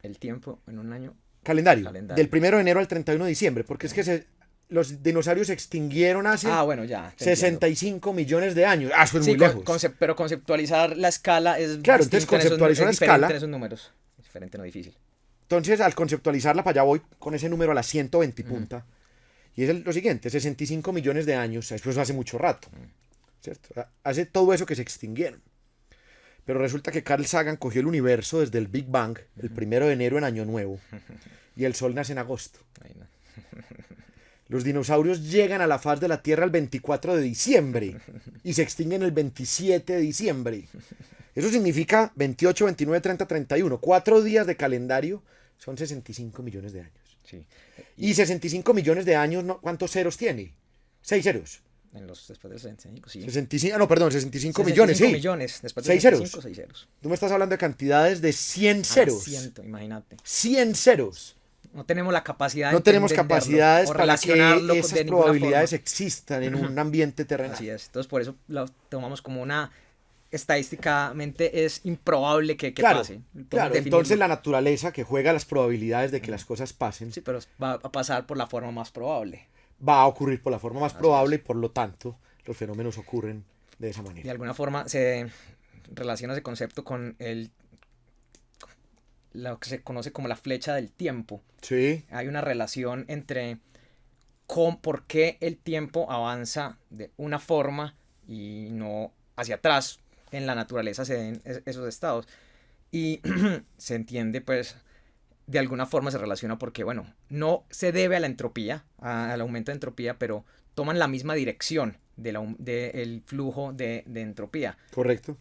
[SPEAKER 3] El tiempo en un año.
[SPEAKER 2] Calendario.
[SPEAKER 3] Calendario.
[SPEAKER 2] Del 1 de enero al 31 de diciembre, porque es que los dinosaurios se extinguieron hace
[SPEAKER 3] Bueno, ya. te
[SPEAKER 2] 65 millones de años. Eso es
[SPEAKER 3] Sí,
[SPEAKER 2] muy lejos.
[SPEAKER 3] pero conceptualizar la escala es
[SPEAKER 2] Claro, entonces
[SPEAKER 3] distinto en esos-
[SPEAKER 2] conceptualizar
[SPEAKER 3] es
[SPEAKER 2] una
[SPEAKER 3] diferente
[SPEAKER 2] escala.
[SPEAKER 3] en esos números. Es diferente, no difícil.
[SPEAKER 2] Entonces, al conceptualizarla, para allá voy con ese número a las 120 y punta. Y es lo siguiente, 65 millones de años, eso hace mucho rato, ¿cierto? Hace todo eso que se extinguieron. Pero resulta que Carl Sagan cogió el universo desde el Big Bang, el 1 de enero en Año Nuevo, y el Sol nace en agosto.
[SPEAKER 3] Ahí no.
[SPEAKER 2] Los dinosaurios llegan a la faz de la Tierra el 24 de diciembre y se extinguen el 27 de diciembre. Eso significa 28, 29, 30, 31. 4 días de calendario son 65 millones de años.
[SPEAKER 3] Sí.
[SPEAKER 2] Y 65 millones de años, ¿cuántos ceros tiene? 6 ceros.
[SPEAKER 3] Después del 65, sí.
[SPEAKER 2] 65, no, perdón, 65 millones,
[SPEAKER 3] 65
[SPEAKER 2] sí.
[SPEAKER 3] millones. Después de
[SPEAKER 2] 6
[SPEAKER 3] 65,
[SPEAKER 2] ceros.
[SPEAKER 3] 6 ceros.
[SPEAKER 2] Tú me estás hablando de cantidades de 100 ceros.
[SPEAKER 3] 100, imagínate.
[SPEAKER 2] 100 ceros.
[SPEAKER 3] No tenemos la capacidad de
[SPEAKER 2] No tenemos
[SPEAKER 3] entenderlo
[SPEAKER 2] capacidades
[SPEAKER 3] o
[SPEAKER 2] para
[SPEAKER 3] relacionarlo
[SPEAKER 2] que esas
[SPEAKER 3] de ninguna
[SPEAKER 2] probabilidades
[SPEAKER 3] forma.
[SPEAKER 2] existan en un ambiente terrenal.
[SPEAKER 3] Así es. Entonces, por eso lo tomamos como una... Estadísticamente es improbable que
[SPEAKER 2] Claro,
[SPEAKER 3] pase. Podemos
[SPEAKER 2] claro.
[SPEAKER 3] definirlo.
[SPEAKER 2] Entonces la naturaleza que juega las probabilidades de que las cosas pasen
[SPEAKER 3] Sí, pero va a pasar por la forma más probable.
[SPEAKER 2] va a ocurrir por la forma más
[SPEAKER 3] Así
[SPEAKER 2] probable
[SPEAKER 3] es.
[SPEAKER 2] y por lo tanto los fenómenos ocurren de esa
[SPEAKER 3] De
[SPEAKER 2] manera.
[SPEAKER 3] alguna forma se relaciona ese concepto con lo que se conoce como la flecha del tiempo.
[SPEAKER 2] Sí,
[SPEAKER 3] Hay una relación entre por qué el tiempo avanza de una forma y no hacia atrás. En la naturaleza se den esos estados. Y se entiende, pues, de alguna forma se relaciona porque, bueno, no se debe a la entropía, al aumento de entropía, pero toman la misma dirección del flujo de entropía.
[SPEAKER 2] correcto.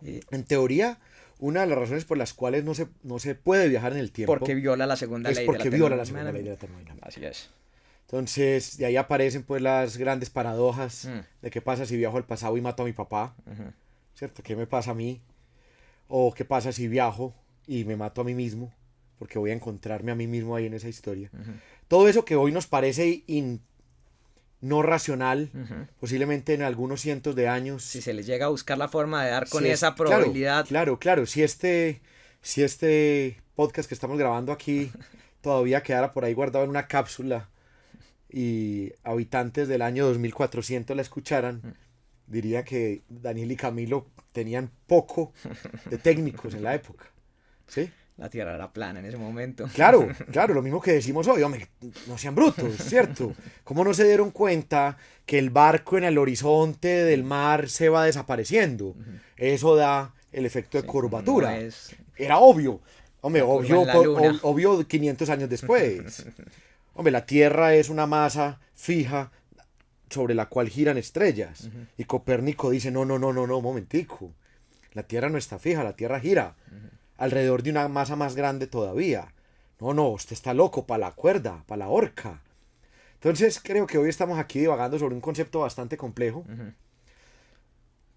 [SPEAKER 3] Eh,
[SPEAKER 2] En teoría, una de las razones por las cuales no se puede viajar en el tiempo
[SPEAKER 3] Porque viola la segunda
[SPEAKER 2] es
[SPEAKER 3] ley
[SPEAKER 2] porque
[SPEAKER 3] de la
[SPEAKER 2] viola la
[SPEAKER 3] termodinámica.
[SPEAKER 2] segunda ley de la termodinámica.
[SPEAKER 3] Así es.
[SPEAKER 2] Entonces, de ahí aparecen pues las grandes paradojas
[SPEAKER 3] Mm.
[SPEAKER 2] de qué pasa si viajo al pasado y mato a mi papá,
[SPEAKER 3] Ujú.
[SPEAKER 2] ¿cierto? ¿Qué me pasa a mí? O qué pasa si viajo y me mato a mí mismo, porque voy a encontrarme a mí mismo ahí en esa historia.
[SPEAKER 3] Ujú.
[SPEAKER 2] Todo eso que hoy nos parece no racional,
[SPEAKER 3] Ujú.
[SPEAKER 2] posiblemente en algunos cientos de años.
[SPEAKER 3] Si se les llega a buscar la forma de dar con
[SPEAKER 2] si
[SPEAKER 3] esa
[SPEAKER 2] claro,
[SPEAKER 3] probabilidad.
[SPEAKER 2] Claro. Si este podcast que estamos grabando aquí todavía quedara por ahí guardado en una cápsula y habitantes del año 2400 la escucharan, diría que Daniel y Camilo tenían poco de técnicos en la época. ¿Sí?
[SPEAKER 3] La Tierra era plana en ese momento.
[SPEAKER 2] Claro, lo mismo que decimos hoy, hombre, no sean brutos, ¿cierto? ¿Cómo no se dieron cuenta que el barco en el horizonte del mar se va desapareciendo? Eso da el efecto de
[SPEAKER 3] Sí,
[SPEAKER 2] curvatura.
[SPEAKER 3] no es-
[SPEAKER 2] Era obvio. Hombre,
[SPEAKER 3] La curva
[SPEAKER 2] obvio,
[SPEAKER 3] en la luna.
[SPEAKER 2] obvio 500 años después. Hombre, la Tierra es una masa fija sobre la cual giran estrellas. Y Copérnico dice, no, momentico. La Tierra no está fija, la Tierra gira alrededor de una masa más grande todavía. No, usted está loco, para la cuerda, para la horca. Entonces creo que hoy estamos aquí divagando sobre un concepto bastante complejo.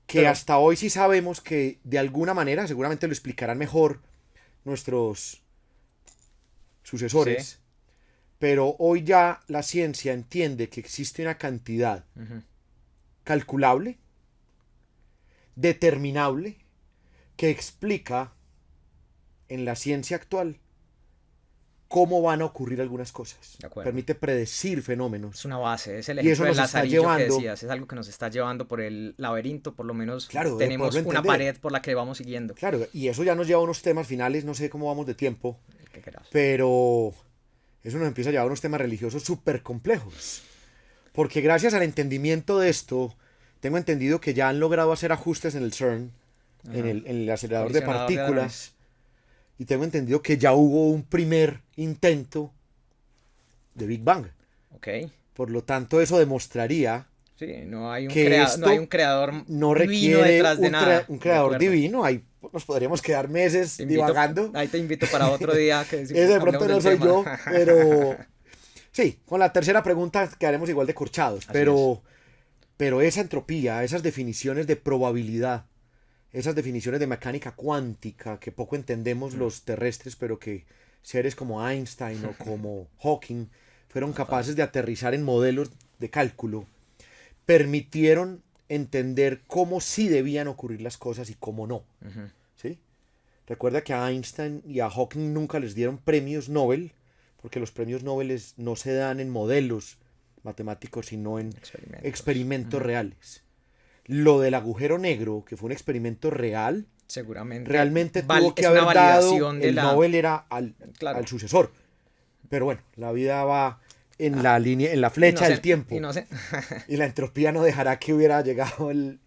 [SPEAKER 2] que
[SPEAKER 3] Pero-
[SPEAKER 2] hasta hoy sí sabemos que de alguna manera, seguramente lo explicarán mejor nuestros sucesores,
[SPEAKER 3] Sí.
[SPEAKER 2] pero hoy ya la ciencia entiende que existe una cantidad
[SPEAKER 3] Ujú.
[SPEAKER 2] calculable, determinable, que explica en la ciencia actual cómo van a ocurrir algunas cosas.
[SPEAKER 3] De acuerdo.
[SPEAKER 2] Permite predecir fenómenos.
[SPEAKER 3] Es una base, es el
[SPEAKER 2] Y eso
[SPEAKER 3] ejemplo del
[SPEAKER 2] nos está
[SPEAKER 3] lazarillo que
[SPEAKER 2] llevando,
[SPEAKER 3] decías, es algo que nos está llevando por el laberinto, por lo menos
[SPEAKER 2] claro, de
[SPEAKER 3] tenemos
[SPEAKER 2] poderlo
[SPEAKER 3] una
[SPEAKER 2] entender.
[SPEAKER 3] pared por la que vamos siguiendo.
[SPEAKER 2] Claro, y eso ya nos lleva a unos temas finales, no sé cómo vamos de tiempo,
[SPEAKER 3] El que quieras.
[SPEAKER 2] pero eso nos empieza a llevar a unos temas religiosos súper complejos. Porque gracias al entendimiento de esto, tengo entendido que ya han logrado hacer ajustes en el CERN, en el acelerador de
[SPEAKER 3] Colisionador de
[SPEAKER 2] partículas, y tengo entendido que ya hubo un primer intento de Big Bang.
[SPEAKER 3] Ok,
[SPEAKER 2] Por lo tanto, eso demostraría
[SPEAKER 3] sí, no hay un,
[SPEAKER 2] que
[SPEAKER 3] no
[SPEAKER 2] esto
[SPEAKER 3] hay un creador
[SPEAKER 2] no
[SPEAKER 3] divino
[SPEAKER 2] requiere
[SPEAKER 3] detrás de
[SPEAKER 2] un,
[SPEAKER 3] nada.
[SPEAKER 2] un
[SPEAKER 3] De
[SPEAKER 2] creador
[SPEAKER 3] acuerdo.
[SPEAKER 2] divino. Ahí nos podríamos quedar meses
[SPEAKER 3] Te invito-
[SPEAKER 2] divagando.
[SPEAKER 3] Ahí te invito para otro día que
[SPEAKER 2] Ese de pronto no
[SPEAKER 3] hablemos
[SPEAKER 2] soy
[SPEAKER 3] del
[SPEAKER 2] yo,
[SPEAKER 3] tema.
[SPEAKER 2] pero sí, con la tercera pregunta quedaremos igual de corchados.
[SPEAKER 3] Así
[SPEAKER 2] Pero esa entropía, esas definiciones de probabilidad, esas definiciones de mecánica cuántica que poco entendemos los terrestres, pero que seres como Einstein o como Hawking fueron capaces de aterrizar en modelos de cálculo, permitieron entender cómo sí debían ocurrir las cosas y cómo no.
[SPEAKER 3] Ujú.
[SPEAKER 2] ¿Sí? Recuerda que a Einstein y a Hawking nunca les dieron premios Nobel, porque los premios Nobel no se dan en modelos matemáticos, sino en experimentos reales. Lo del agujero negro, que fue un experimento real,
[SPEAKER 3] Seguramente.
[SPEAKER 2] realmente tuvo que
[SPEAKER 3] es una
[SPEAKER 2] haber dado
[SPEAKER 3] validación de
[SPEAKER 2] el
[SPEAKER 3] la...
[SPEAKER 2] Nobel era al
[SPEAKER 3] Claro.
[SPEAKER 2] sucesor. Pero bueno, la vida va en la línea, en la flecha del tiempo.
[SPEAKER 3] Y no sé.
[SPEAKER 2] Y la entropía no dejará que hubiera llegado el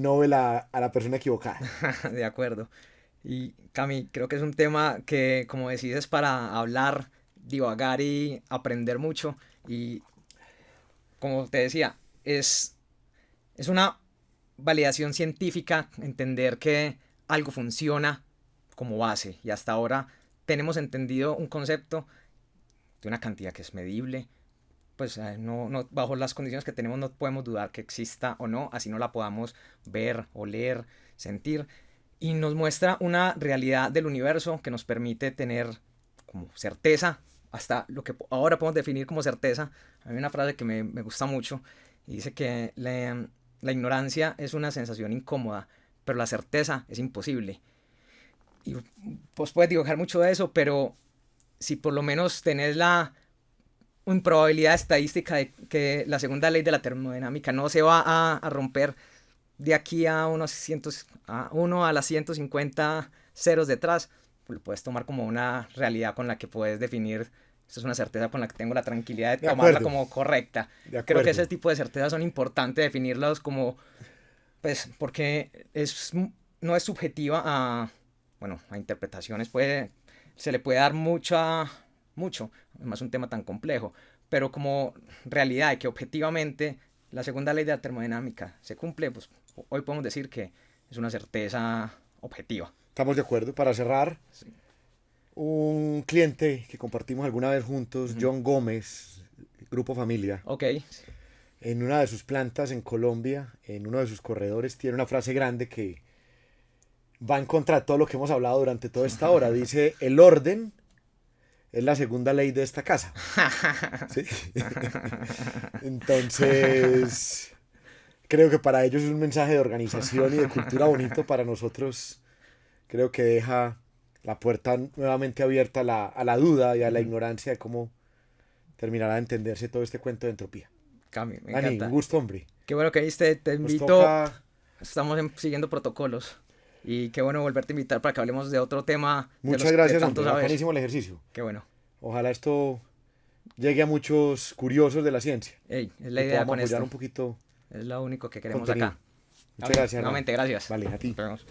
[SPEAKER 2] Nobel a la persona equivocada.
[SPEAKER 3] De acuerdo. Y Cami, creo que es un tema que, como decís, es para hablar, divagar y aprender mucho. Y como te decía, es una validación científica entender que algo funciona como base. Y hasta ahora tenemos entendido un concepto de una cantidad que es medible. Pues no, bajo las condiciones que tenemos no podemos dudar que exista o no, así no la podamos ver, oler, sentir. Y nos muestra una realidad del universo que nos permite tener como certeza, hasta lo que ahora podemos definir como certeza. Hay una frase que me gusta mucho y dice que la ignorancia es una sensación incómoda, pero la certeza es imposible. Y pues puedes dibujar mucho de eso, pero si por lo menos tenés la improbabilidad estadística de que la segunda ley de la termodinámica no se va a romper de aquí a a 1 a las 150 ceros detrás, pues lo puedes tomar como una realidad con la que puedes definir, esto es una certeza con la que tengo la tranquilidad de tomarla como correcta. Creo que ese tipo de certezas son importantes definirlas como, pues, porque no es subjetiva a interpretaciones, se le puede dar mucho, además un tema tan complejo, pero como realidad de que objetivamente la segunda ley de la termodinámica se cumple, pues hoy podemos decir que es una certeza objetiva.
[SPEAKER 2] Estamos de acuerdo. Para cerrar,
[SPEAKER 3] Sí.
[SPEAKER 2] un cliente que compartimos alguna vez juntos, John Gómez, Grupo Familia,
[SPEAKER 3] Ok,
[SPEAKER 2] en una de sus plantas en Colombia, en uno de sus corredores, tiene una frase grande que va en contra de todo lo que hemos hablado durante toda esta hora. Dice, el orden es la segunda ley de esta casa. ¿Sí? Entonces, creo que para ellos es un mensaje de organización y de cultura bonito. Para nosotros, creo que deja la puerta nuevamente abierta a la duda y a la ignorancia de cómo terminará de entenderse todo este cuento de entropía.
[SPEAKER 3] Cami, me
[SPEAKER 2] Dani,
[SPEAKER 3] encanta.
[SPEAKER 2] un gusto, hombre.
[SPEAKER 3] Qué bueno que viste, te
[SPEAKER 2] Nos
[SPEAKER 3] invito,
[SPEAKER 2] toca...
[SPEAKER 3] estamos siguiendo protocolos. Y qué bueno volverte a invitar para que hablemos de otro tema.
[SPEAKER 2] Muchas gracias, hombre.
[SPEAKER 3] Tanto sabes.
[SPEAKER 2] Buenísimo el ejercicio.
[SPEAKER 3] Qué bueno.
[SPEAKER 2] Ojalá esto llegue a muchos curiosos de la ciencia.
[SPEAKER 3] Ey, es la
[SPEAKER 2] Y
[SPEAKER 3] idea
[SPEAKER 2] podamos
[SPEAKER 3] con
[SPEAKER 2] apoyar
[SPEAKER 3] esto.
[SPEAKER 2] un poquito.
[SPEAKER 3] Es lo único que queremos
[SPEAKER 2] contenido.
[SPEAKER 3] acá.
[SPEAKER 2] Muchas gracias.
[SPEAKER 3] Nuevamente, gracias.
[SPEAKER 2] Vale, a ti.
[SPEAKER 3] Nos vemos.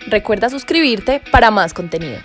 [SPEAKER 1] Recuerda suscribirte para más contenido.